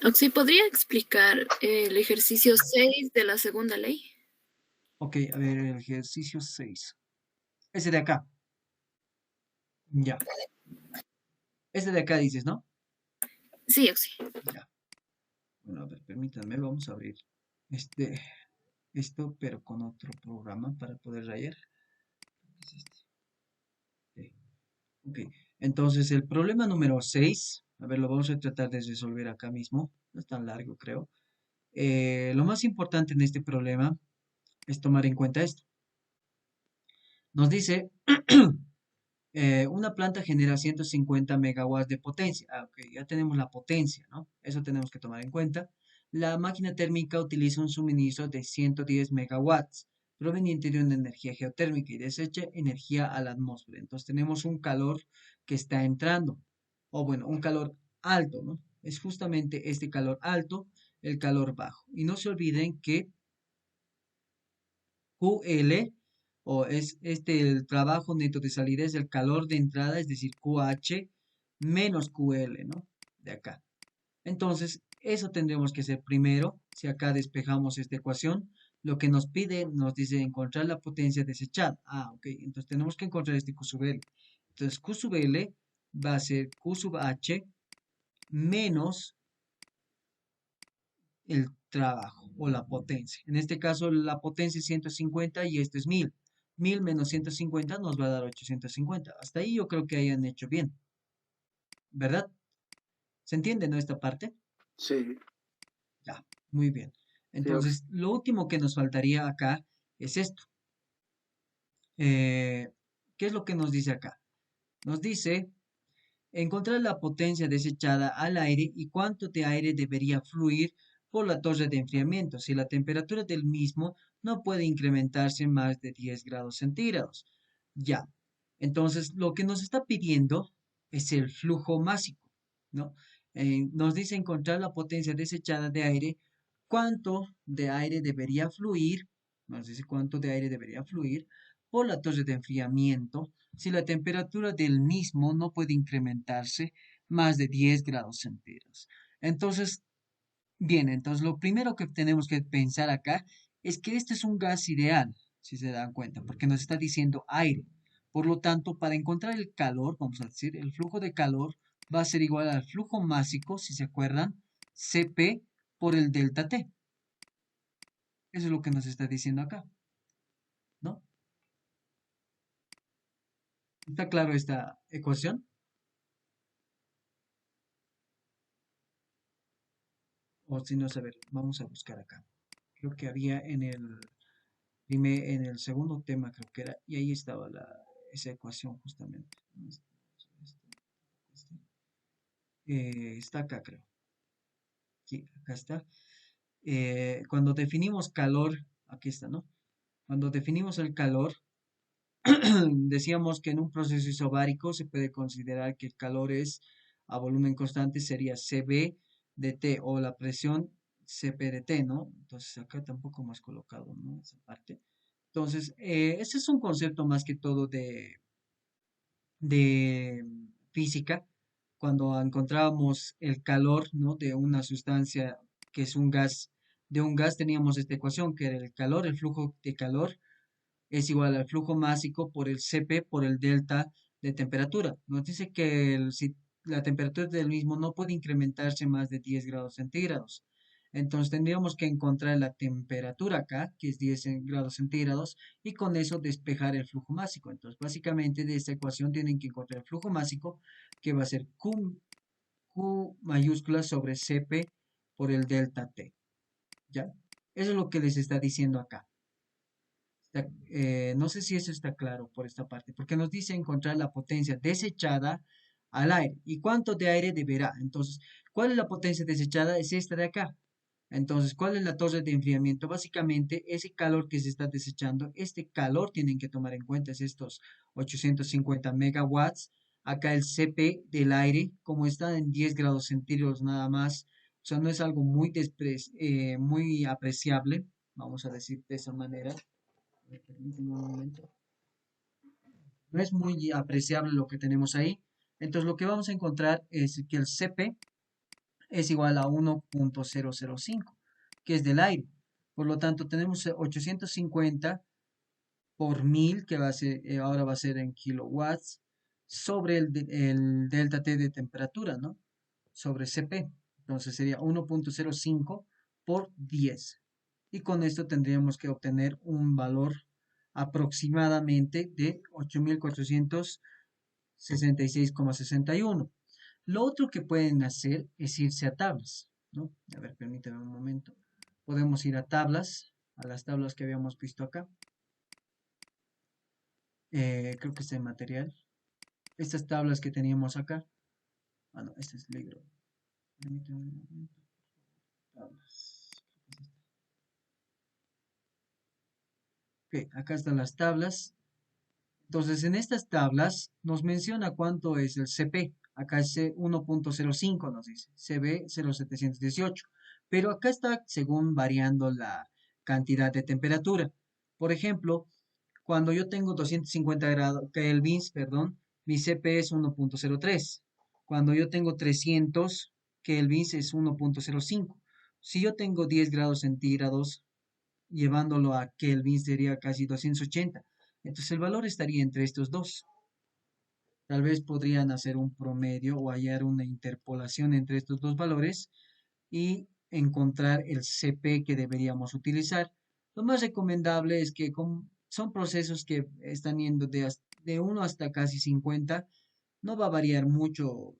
Oxy, ¿podría explicar el ejercicio 6 de la segunda ley? Ok, a ver, el ejercicio 6. Ese de acá. Ya. Este de acá dices, ¿no? Sí, Oxy. Ya. Bueno, a ver, permítanme, vamos a abrir este, esto, pero con otro programa para poder rayar. ¿Qué es este? Ok. Ok. Entonces, el problema número 6, a ver, lo vamos a tratar de resolver acá mismo. No es tan largo, creo. Lo más importante en este problema es tomar en cuenta esto. Nos dice, una planta genera 150 megawatts de potencia. Ah, ok, ya tenemos la potencia, ¿no? Eso tenemos que tomar en cuenta. La máquina térmica utiliza un suministro de 110 megawatts proveniente de una energía geotérmica y desecha energía a la atmósfera. Entonces tenemos un calor que está entrando, o bueno, un calor alto, ¿no? Es justamente este calor alto, el calor bajo. Y no se olviden que QL, o es el trabajo neto de salida, es el calor de entrada, es decir, QH menos QL, ¿no? De acá. Entonces, eso tendremos que hacer primero. Si acá despejamos esta ecuación, lo que nos pide, nos dice encontrar la potencia desechada. Ah, ok. Entonces tenemos que encontrar este Q sub L. Entonces, Q sub L va a ser Q sub H menos el trabajo o la potencia. En este caso, la potencia es 150 y esto es 1000. 1000 menos 150 nos va a dar 850. Hasta ahí yo creo que hayan hecho bien, ¿verdad? ¿Se entiende, no, esta parte? Sí, Ya, muy bien. sí, Ox. Entonces, lo último que nos faltaría acá es esto. Eh, ¿Qué es lo que nos dice acá? Nos dice encontrar la potencia desechada al aire y cuánto de aire debería fluir por la torre de enfriamiento si la temperatura del mismo no puede incrementarse más de 10 grados centígrados. Ya. Entonces, lo que nos está pidiendo es el flujo másico, ¿no? Nos dice encontrar la potencia desechada de aire, cuánto de aire debería fluir, nos dice cuánto de aire debería fluir por la torre de enfriamiento si la temperatura del mismo no puede incrementarse más de 10 grados centígrados. Entonces, bien, entonces lo primero que tenemos que pensar acá es que este es un gas ideal, si se dan cuenta, porque nos está diciendo aire. Por lo tanto, para encontrar el calor, vamos a decir, el flujo de calor va a ser igual al flujo másico, si se acuerdan, Cp por el delta T. Eso es lo que nos está diciendo acá, ¿no? ¿Está claro esta ecuación? O si no, a ver, vamos a buscar acá. Creo que había en el segundo tema, creo que era, y ahí estaba esa ecuación justamente. Está acá, creo. Sí, acá está. Cuando definimos calor, aquí está, ¿no? Cuando definimos el calor, decíamos que en un proceso isobárico se puede considerar que el calor es a volumen constante, sería CB de T o la presión CP de T, ¿no? Entonces acá tampoco hemos colocado, ¿no? Esa parte. Entonces, ese es un concepto más que todo de física, cuando encontrábamos el calor, ¿no? De una sustancia que es un gas, de un gas teníamos esta ecuación, que era el calor, el flujo de calor es igual al flujo másico por el Cp por el delta de temperatura. Nos dice que si la temperatura del mismo no puede incrementarse más de 10 grados centígrados. Entonces tendríamos que encontrar la temperatura acá, que es 10 grados centígrados, y con eso despejar el flujo másico. Entonces básicamente de esta ecuación tienen que encontrar el flujo másico, que va a ser Q mayúscula sobre Cp por el delta T. ¿Ya? Eso es lo que les está diciendo acá. No sé si eso está claro por esta parte, porque nos dice encontrar la potencia desechada al aire. ¿Y cuánto de aire deberá? Entonces, ¿cuál es la potencia desechada? Es esta de acá. Entonces, ¿cuál es la torre de enfriamiento? Básicamente, ese calor que se está desechando, este calor tienen que tomar en cuenta, es estos 850 megawatts Acá el CP del aire, como está en 10 grados centígrados nada más, o sea, no es algo muy apreciable, vamos a decir de esa manera. Permíteme un momento. No es muy apreciable lo que tenemos ahí. Entonces, lo que vamos a encontrar es que el CP es igual a 1.005, que es del aire. Por lo tanto, tenemos 850 por 1000, que va a ser, ahora va a ser en kilowatts, sobre el delta T de temperatura, ¿no? Sobre CP. Entonces sería 1.05 por 10. Y con esto tendríamos que obtener un valor aproximadamente de 8466,61. Lo otro que pueden hacer es irse a tablas, ¿no? A ver, permíteme un momento. Podemos ir a tablas, a las tablas que habíamos visto acá. Creo que está en material. Estas tablas que teníamos acá. Ah, no, este es el libro. Permíteme un momento. Tablas. Ok, acá están las tablas. Entonces, en estas tablas nos menciona cuánto es el CP. Acá es 1.05, nos dice. CB 0.718. Pero acá está según variando la cantidad de temperatura. Por ejemplo, cuando yo tengo 250 grados kelvins, perdón, mi CP es 1.03. Cuando yo tengo 300 kelvins es 1.05. Si yo tengo 10 grados centígrados, llevándolo a Kelvin sería casi 280. Entonces el valor estaría entre estos dos. Tal vez podrían hacer un promedio o hallar una interpolación entre estos dos valores y encontrar el CP que deberíamos utilizar. Lo más recomendable es que son procesos que están yendo de 1 hasta casi 50, no va a variar mucho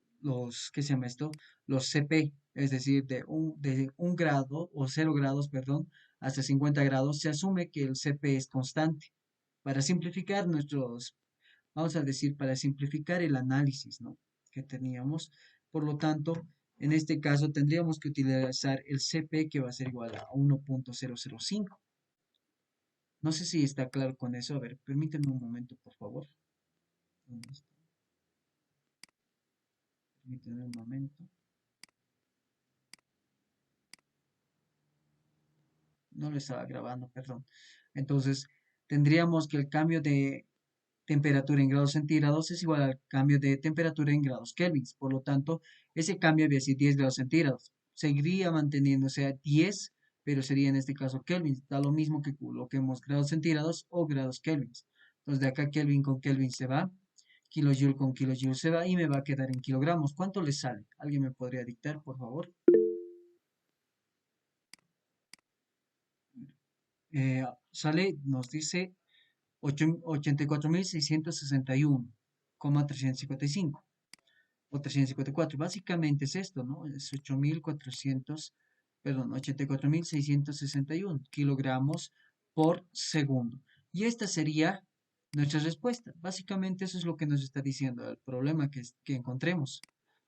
¿qué se llama esto? Los CP, es decir, de un grado o 0 grados, perdón, hasta 50 grados, se asume que el CP es constante. Para simplificar vamos a decir, para simplificar el análisis, ¿no? Que teníamos. Por lo tanto, en este caso tendríamos que utilizar el CP que va a ser igual a 1.005. No sé si está claro con eso. A ver, permíteme un momento, por favor. ¿Dónde está? Permíteme un momento. No lo estaba grabando, perdón. Entonces, tendríamos que el cambio de temperatura en grados centígrados es igual al cambio de temperatura en grados kelvins. Por lo tanto, ese cambio había sido 10 grados centígrados. Seguiría manteniéndose a 10, pero sería en este caso kelvins. Da lo mismo que coloquemos grados centígrados o grados kelvins. Entonces, de acá Kelvin con Kelvin se va, kilojoule con kilojoule se va y me va a quedar en kilogramos. ¿Cuánto le sale? ¿Alguien me podría dictar, por favor? Nos dice 84.661,355 o 354. Básicamente es esto, ¿no? Es 8.400, perdón, 84.661 kilogramos por segundo. Y esta sería nuestra respuesta. Básicamente eso es lo que nos está diciendo el problema que encontremos.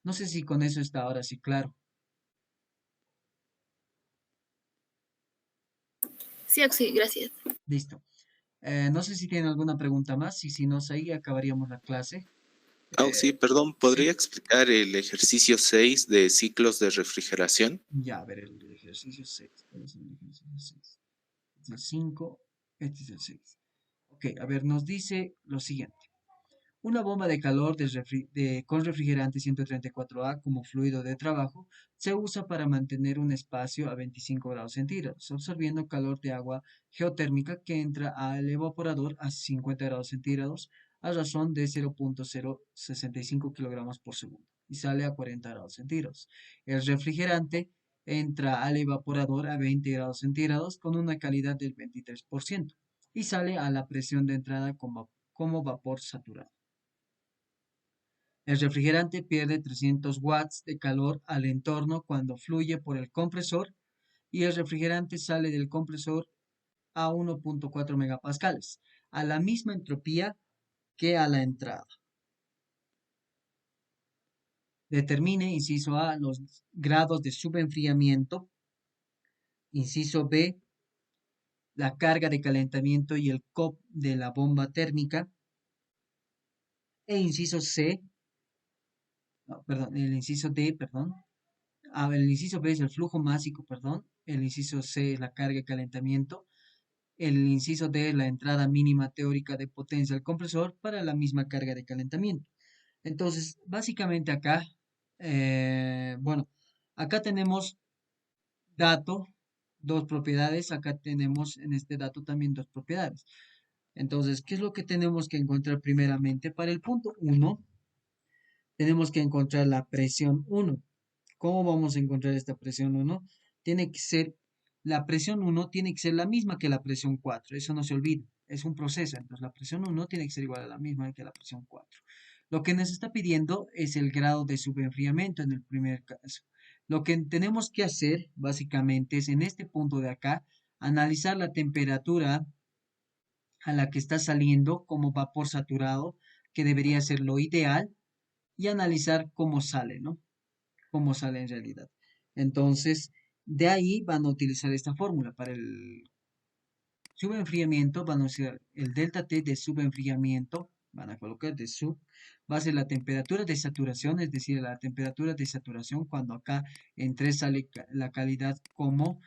No sé si con eso está ahora sí claro. Sí, Oxy, gracias. Listo. No sé si tienen alguna pregunta más y si no, ahí acabaríamos la clase. Sí, Eh, perdón, sí, ¿podría explicar el ejercicio 6 de ciclos de refrigeración? ya, a ver el ejercicio 6. ¿Cuál es el ejercicio 6? Este es el 5, este es el 6. Ok, a ver, nos dice lo siguiente. Una bomba de calor con refrigerante 134A como fluido de trabajo se usa para mantener un espacio a 25 grados centígrados, absorbiendo calor de agua geotérmica que entra al evaporador a 50 grados centígrados a razón de 0.065 kilogramos por segundo y sale a 40 grados centígrados. El refrigerante entra al evaporador a 20 grados centígrados con una calidad del 23% y sale a la presión de entrada como vapor saturado. El refrigerante pierde 300 watts de calor al entorno cuando fluye por el compresor y el refrigerante sale del compresor a 1.4 megapascales, a la misma entropía que a la entrada. Determine, inciso A, los grados de subenfriamiento, inciso B, la carga de calentamiento y el COP de la bomba térmica, e inciso C, no, perdón, el inciso D, perdón. El inciso B es el flujo másico, perdón. El inciso C es la carga y calentamiento. El inciso D es la entrada mínima teórica de potencia al compresor para la misma carga de calentamiento. Entonces, básicamente acá, bueno, acá tenemos dato, dos propiedades. Acá tenemos en este dato también dos propiedades. Entonces, ¿qué es lo que tenemos que encontrar primeramente? Para el punto 1, tenemos que encontrar la presión 1. ¿Cómo vamos a encontrar esta presión 1? Tiene que ser, la presión 1 tiene que ser la misma que la presión 4. Eso no se olvida. Es un proceso. Entonces, la presión 1 tiene que ser igual a la misma que la presión 4. Lo que nos está pidiendo es el grado de subenfriamiento en el primer caso. Lo que tenemos que hacer, básicamente, es en este punto de acá, analizar la temperatura a la que está saliendo como vapor saturado, que debería ser lo ideal, y analizar cómo sale, ¿no? Cómo sale en realidad. Entonces, de ahí van a utilizar esta fórmula. Para el subenfriamiento van a usar el delta T de subenfriamiento, van a colocar de sub, va a ser la temperatura de saturación, es decir, la temperatura de saturación cuando acá en 3 sale la calidad como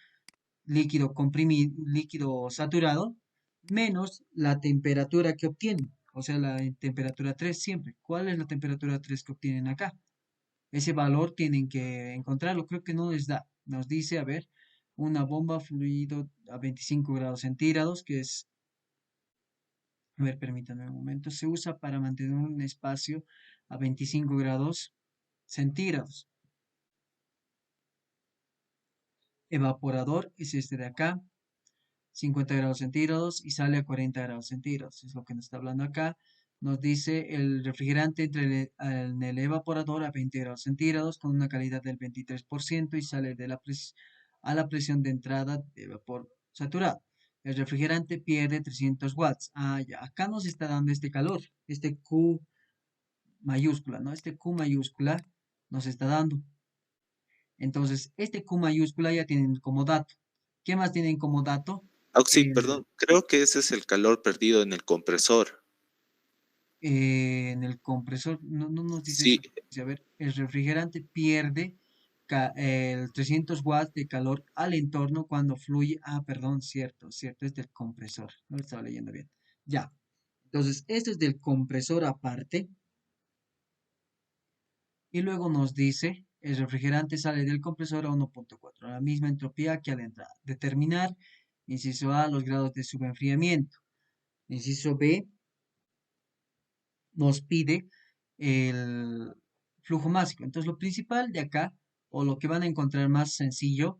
líquido comprimido, líquido saturado, menos la temperatura que obtienen, o sea, la temperatura 3 siempre. ¿Cuál es la temperatura 3 que obtienen acá? Ese valor tienen que encontrarlo, creo que no les da. Nos dice, a ver, una bomba fluido a 25 grados centígrados, que es, a ver, permítanme un momento, se usa para mantener un espacio a 25 grados centígrados. Evaporador es este de acá, 50 grados centígrados y sale a 40 grados centígrados. Es lo que nos está hablando acá. Nos dice el refrigerante en el evaporador a 20 grados centígrados con una calidad del 23% y sale de a la presión de entrada de vapor saturado. El refrigerante pierde 300 watts. Ah, ya. Acá nos está dando este calor, este Q mayúscula, ¿no? Este Q mayúscula nos está dando. Entonces, este Q mayúscula ya tienen como dato. ¿Qué más tienen como dato? Auxi, El, perdón, creo que ese es el calor perdido en el compresor. en el compresor, no nos dice Sí, esa frecuencia. A ver, el refrigerante pierde el 300 watts de calor al entorno cuando fluye. Ah, perdón, cierto, cierto, es del compresor. No lo estaba leyendo bien. Ya. Entonces, esto es del compresor aparte. Y luego nos dice, el refrigerante sale del compresor a 1.4, a la misma entropía que a la entrada. Determinar, inciso A, los grados de subenfriamiento. Inciso B, nos pide el flujo másico. Entonces, lo principal de acá, o lo que van a encontrar más sencillo,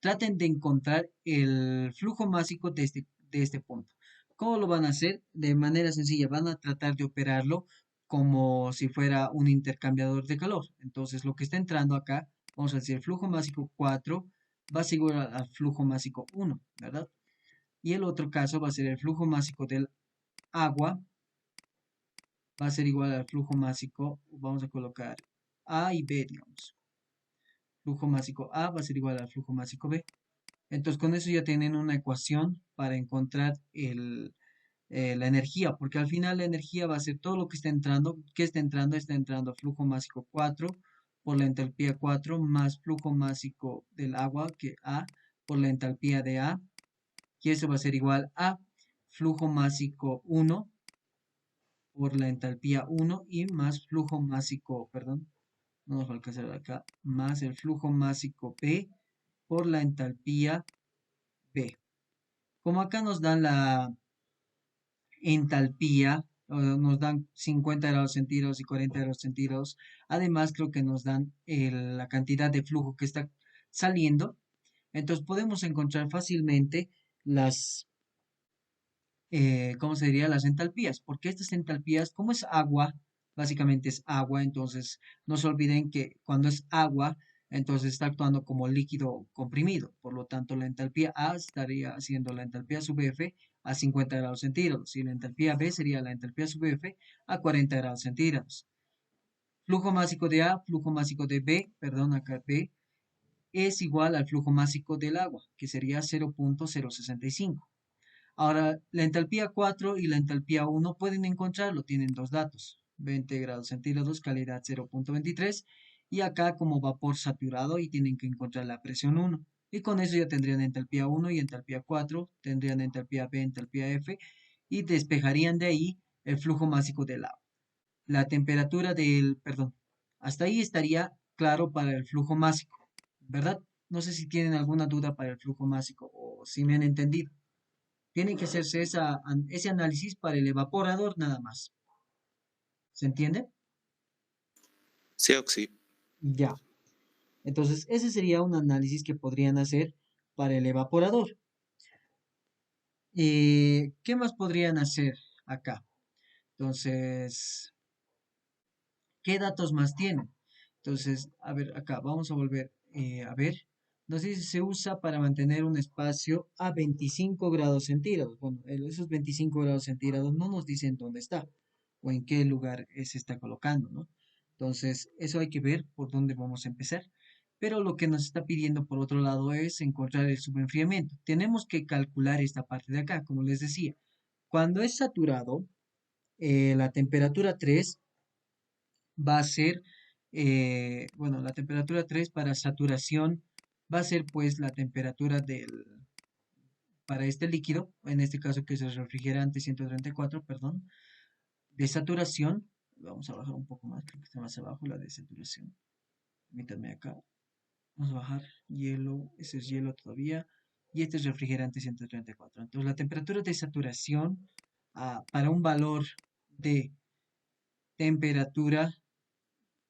traten de encontrar el flujo másico de este punto. ¿Cómo lo van a hacer? De manera sencilla, van a tratar de operarlo como si fuera un intercambiador de calor. Entonces, lo que está entrando acá, vamos a decir, el flujo másico 4 va a ser igual al flujo másico 1, ¿verdad? Y el otro caso va a ser el flujo másico del agua va a ser igual al flujo másico, vamos a colocar A y B, digamos. Flujo másico A va a ser igual al flujo másico B. Entonces, con eso ya tienen una ecuación para encontrar la energía, porque al final la energía va a ser todo lo que está entrando. ¿Qué está entrando flujo másico 4 por la entalpía 4 más flujo másico del agua, que A, por la entalpía de A, y eso va a ser igual a flujo másico 1 por la entalpía 1 y más flujo másico, perdón, no nos va a alcanzar acá, más el flujo másico P por la entalpía B. Como acá nos dan la entalpía, nos dan 50 grados centígrados y 40 grados centígrados, además creo que nos dan la cantidad de flujo que está saliendo, entonces podemos encontrar fácilmente las ¿cómo se diría? Las entalpías, porque estas entalpías, como es agua, básicamente es agua, entonces no se olviden que cuando es agua, entonces está actuando como líquido comprimido, por lo tanto la entalpía A estaría haciendo la entalpía sub F a 50 grados centígrados y la entalpía B sería la entalpía sub F a 40 grados centígrados. Flujo másico de A, flujo másico de B, perdón, acá B, es igual al flujo másico del agua, que sería 0.065. Ahora, la entalpía 4 y la entalpía 1 pueden encontrarlo, tienen dos datos. 20 grados centígrados, calidad 0.23. Y acá como vapor saturado y tienen que encontrar la presión 1. Y con eso ya tendrían entalpía 1 y entalpía 4, tendrían entalpía B, entalpía F y despejarían de ahí el flujo másico del agua. La temperatura perdón, hasta ahí estaría claro para el flujo másico, ¿verdad? No sé si tienen alguna duda para el flujo másico o si me han entendido. Tiene que hacerse ese análisis para el evaporador nada más. ¿Se entiende? Sí, Oxy. Ya. Entonces, ese sería un análisis que podrían hacer para el evaporador. ¿Qué más podrían hacer acá? Entonces, ¿qué datos más tienen? Entonces, a ver, acá vamos a volver a ver. Nos dice, se usa para mantener un espacio a 25 grados centígrados. Bueno, esos 25 grados centígrados no nos dicen dónde está o en qué lugar se está colocando, ¿no? Entonces, eso hay que ver por dónde vamos a empezar. Pero lo que nos está pidiendo por otro lado es encontrar el subenfriamiento. Tenemos que calcular esta parte de acá, como les decía. Cuando es saturado, la temperatura 3 va a ser, bueno, la temperatura 3 para saturación va a ser pues la temperatura para este líquido, en este caso que es el refrigerante 134, perdón, de saturación. Vamos a bajar un poco más, creo que está más abajo la de saturación. Permítanme acá. Vamos a bajar hielo, ese es hielo todavía, y este es refrigerante 134. Entonces la temperatura de saturación para un valor de temperatura,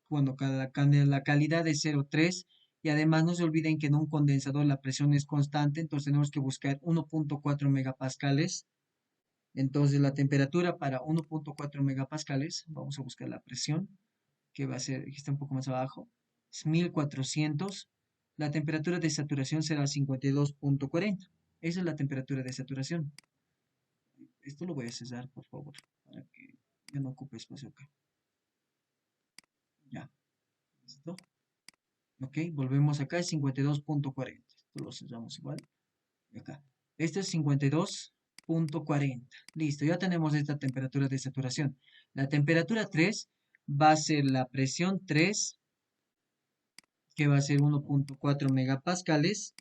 cuando la calidad es 0,3 y además no se olviden que en un condensador la presión es constante, entonces tenemos que buscar 1.4 megapascales. Entonces la temperatura para 1.4 megapascales, vamos a buscar la presión, que va a ser, aquí está un poco más abajo, es 1400. La temperatura de saturación será 52.40. Esa es la temperatura de saturación. Esto lo voy a cesar, por favor, para que ya no ocupe espacio acá. Ya, listo. Ok, volvemos acá, es 52.40. Esto lo cerramos igual. Y acá. Este es 52.40. Listo, ya tenemos esta temperatura de saturación. La temperatura 3 va a ser la presión 3, que va a ser 1.4 megapascales,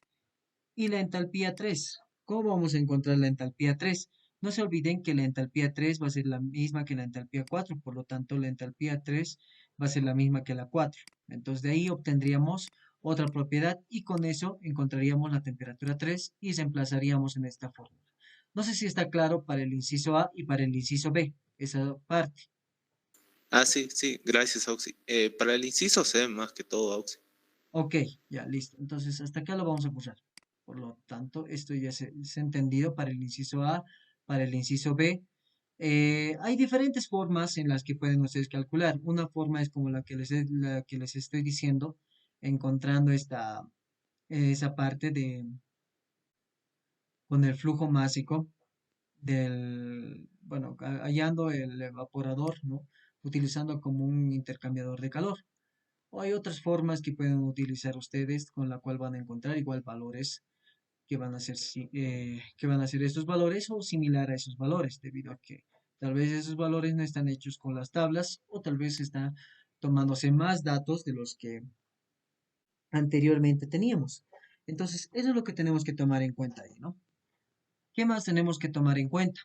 y la entalpía 3. ¿Cómo vamos a encontrar la entalpía 3? No se olviden que la entalpía 3 va a ser la misma que la entalpía 4, por lo tanto la entalpía 3 va a ser la misma que la 4. Entonces de ahí obtendríamos otra propiedad y con eso encontraríamos la temperatura 3 y reemplazaríamos en esta fórmula. No sé si está claro para el inciso A y para el inciso B, esa parte. Ah, sí, sí, gracias, Oxy. Para el inciso C, más que todo, Oxy. Ok, ya, listo. Entonces, hasta acá lo vamos a cursar. Por lo tanto, esto ya se ha entendido para el inciso A, para el inciso B. Hay diferentes formas en las que pueden ustedes calcular. Una forma es como la que les estoy diciendo, encontrando esa parte con el flujo másico bueno, hallando el evaporador, ¿no? Utilizando como un intercambiador de calor. O hay otras formas que pueden utilizar ustedes con la cual van a encontrar igual valores que van a ser, que van a ser estos valores o similar a esos valores, debido a que tal vez esos valores no están hechos con las tablas o tal vez están tomándose más datos de los que anteriormente teníamos. Entonces, eso es lo que tenemos que tomar en cuenta ahí, ¿no? ¿Qué más tenemos que tomar en cuenta?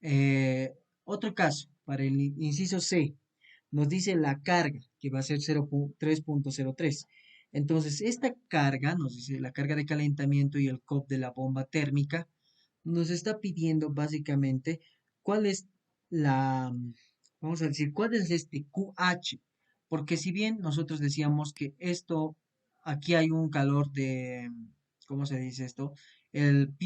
Eh, Otro caso, para el inciso C, nos dice la carga, que va a ser 3.03. Entonces, esta carga, nos dice la carga de calentamiento y el COP de la bomba térmica, nos está pidiendo básicamente cuál es vamos a decir, cuál es este QH. Porque si bien nosotros decíamos que aquí hay un calor ¿cómo se dice esto? El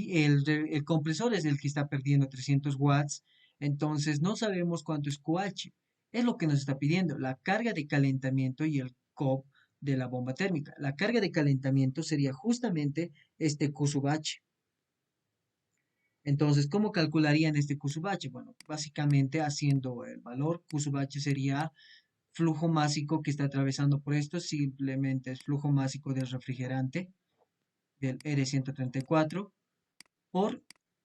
compresor es el que está perdiendo 300 watts, entonces no sabemos cuánto es QH. Es lo que nos está pidiendo, la carga de calentamiento y el COP de la bomba térmica. La carga de calentamiento sería justamente este Q sub H. Entonces, ¿cómo calcularían este Q sub H? Bueno, básicamente haciendo el valor, Q sub H sería flujo másico que está atravesando por esto, simplemente es flujo másico del refrigerante, del R134, por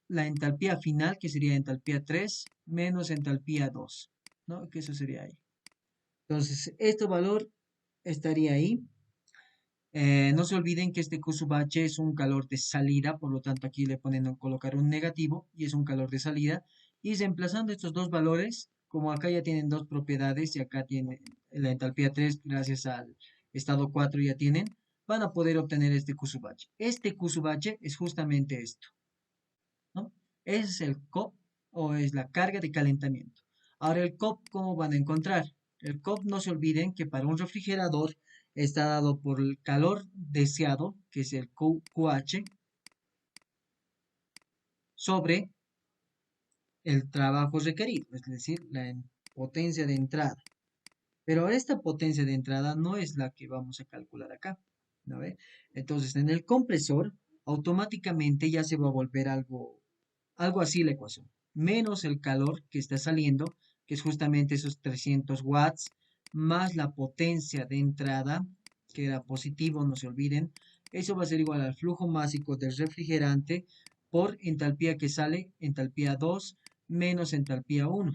la entalpía final, que sería entalpía 3 menos entalpía 2. ¿no? Que eso sería ahí. Entonces, este valor estaría ahí. No se olviden que este Q sub H es un calor de salida, por lo tanto aquí le ponen colocar un negativo y es un calor de salida. Y reemplazando estos dos valores, como acá ya tienen dos propiedades y acá tienen la entalpía 3 gracias al estado 4 ya tienen, van a poder obtener este Q sub H. Este Q sub H es justamente esto, ¿no? Es el COP o es la carga de calentamiento. Ahora el COP, ¿cómo van a encontrar? El COP, no se olviden que para un refrigerador está dado por el calor deseado, que es el QH, sobre el trabajo requerido, es decir, la potencia de entrada. Pero esta potencia de entrada no es la que vamos a calcular acá, ¿no ve? Entonces, en el compresor, automáticamente ya se va a volver algo así la ecuación, menos el calor que está saliendo, que es justamente esos 300 watts, más la potencia de entrada, que era positivo, no se olviden, eso va a ser igual al flujo másico del refrigerante por entalpía que sale, entalpía 2 menos entalpía 1,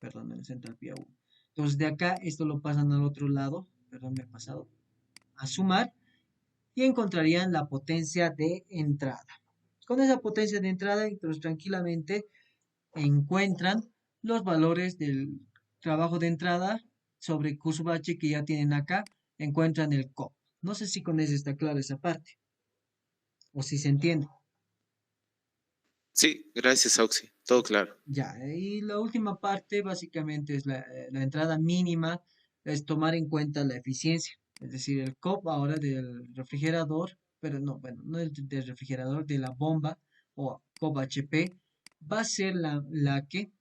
perdón, menos entalpía 1. Entonces de acá esto lo pasan al otro lado, perdón, me he pasado, a sumar y encontrarían la potencia de entrada. Con esa potencia de entrada, entonces tranquilamente encuentran los valores del trabajo de entrada sobre Q sub H que ya tienen acá, encuentran el COP. No sé si con eso está claro esa parte, o si se entiende. Sí, gracias, Oxy. Todo claro. Ya, y la última parte básicamente es la entrada mínima, es tomar en cuenta la eficiencia, es decir, el COP ahora del refrigerador, pero no, bueno, no del refrigerador, de la bomba o COP HP, va a ser la que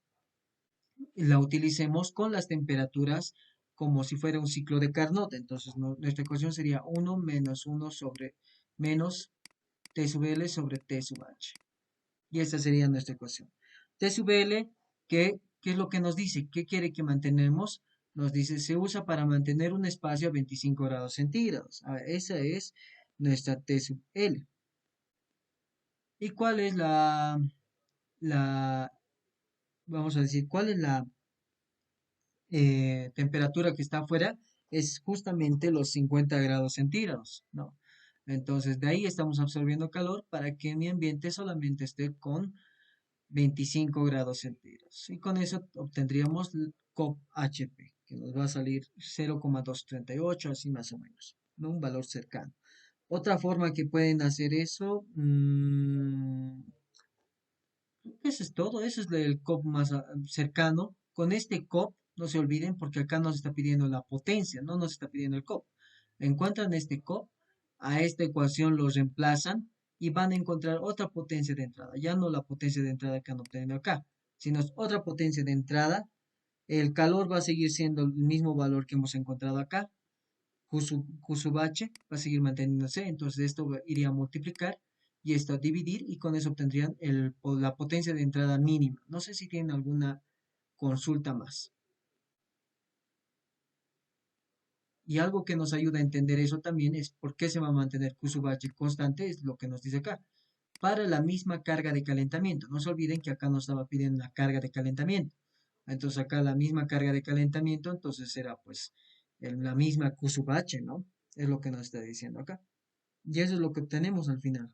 la utilicemos con las temperaturas como si fuera un ciclo de Carnot. Entonces, nuestra ecuación sería 1 menos 1 sobre menos T sub L sobre T sub H. Y esta sería nuestra ecuación. T sub L, ¿qué es lo que nos dice? ¿Qué quiere que mantenemos? Nos dice, se usa para mantener un espacio a 25 grados centígrados. Esa es nuestra T sub L. ¿Y cuál es vamos a decir, cuál es la temperatura que está afuera? Es justamente los 50 grados centígrados, ¿no? Entonces, de ahí estamos absorbiendo calor para que mi ambiente solamente esté con 25 grados centígrados. Y con eso obtendríamos el COP HP, que nos va a salir 0,238, así más o menos, ¿no? Un valor cercano. Otra forma que pueden hacer eso, eso es todo, eso es el COP más cercano. Con este COP, no se olviden, porque acá nos está pidiendo la potencia, no nos está pidiendo el COP. Encuentran este COP, a esta ecuación lo reemplazan y van a encontrar otra potencia de entrada, ya no la potencia de entrada que han obtenido acá, sino otra potencia de entrada. El calor va a seguir siendo el mismo valor que hemos encontrado acá, Q sub H va a seguir manteniéndose, entonces esto iría a multiplicar y esto a dividir y con eso obtendrían la potencia de entrada mínima. No sé si tienen alguna consulta más. Y algo que nos ayuda a entender eso también es por qué se va a mantener Q sub H constante, es lo que nos dice acá. Para la misma carga de calentamiento. No se olviden que acá nos estaba pidiendo la carga de calentamiento. Entonces acá la misma carga de calentamiento, entonces será pues la misma Q sub H, ¿no? Es lo que nos está diciendo acá. Y eso es lo que obtenemos al final.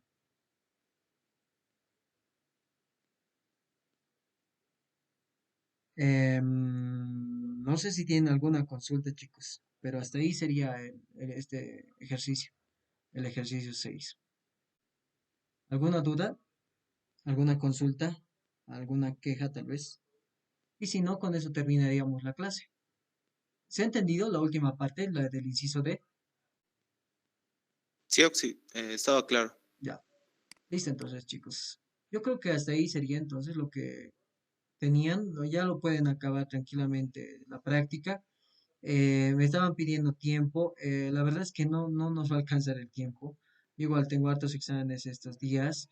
No sé si tienen alguna consulta, chicos, pero hasta ahí sería este ejercicio, el ejercicio 6. ¿Alguna duda? ¿Alguna consulta? ¿Alguna queja tal vez? Y si no, con eso terminaríamos la clase. ¿Se ha entendido la última parte, la del inciso D? Sí, Oxy, estaba claro. Ya. Listo, entonces, chicos. Yo creo que hasta ahí sería entonces lo que tenían. Ya lo pueden acabar tranquilamente la práctica. Me estaban pidiendo tiempo. La verdad es que no nos va a alcanzar el tiempo. Yo igual tengo hartos exámenes estos días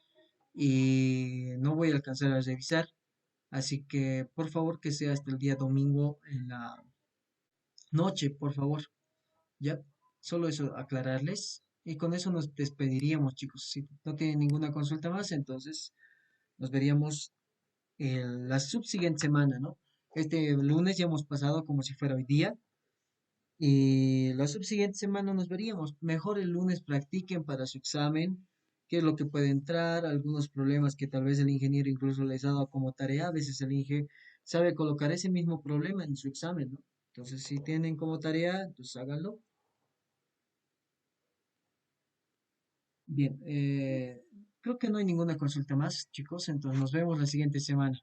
y no voy a alcanzar a revisar. Así que por favor que sea hasta el día domingo en la noche, por favor. Ya, solo eso aclararles. Y con eso nos despediríamos, chicos. Si no tienen ninguna consulta más, entonces nos veríamos la subsiguiente semana, ¿no? Este lunes ya hemos pasado como si fuera hoy día. Y la subsiguiente semana nos veríamos. Mejor el lunes practiquen para su examen, qué es lo que puede entrar, algunos problemas que tal vez el ingeniero incluso les ha dado como tarea. A veces el Inge sabe colocar ese mismo problema en su examen, ¿no? Entonces, si tienen como tarea, pues háganlo. Bien, creo que no hay ninguna consulta más, chicos. Entonces, nos vemos la siguiente semana.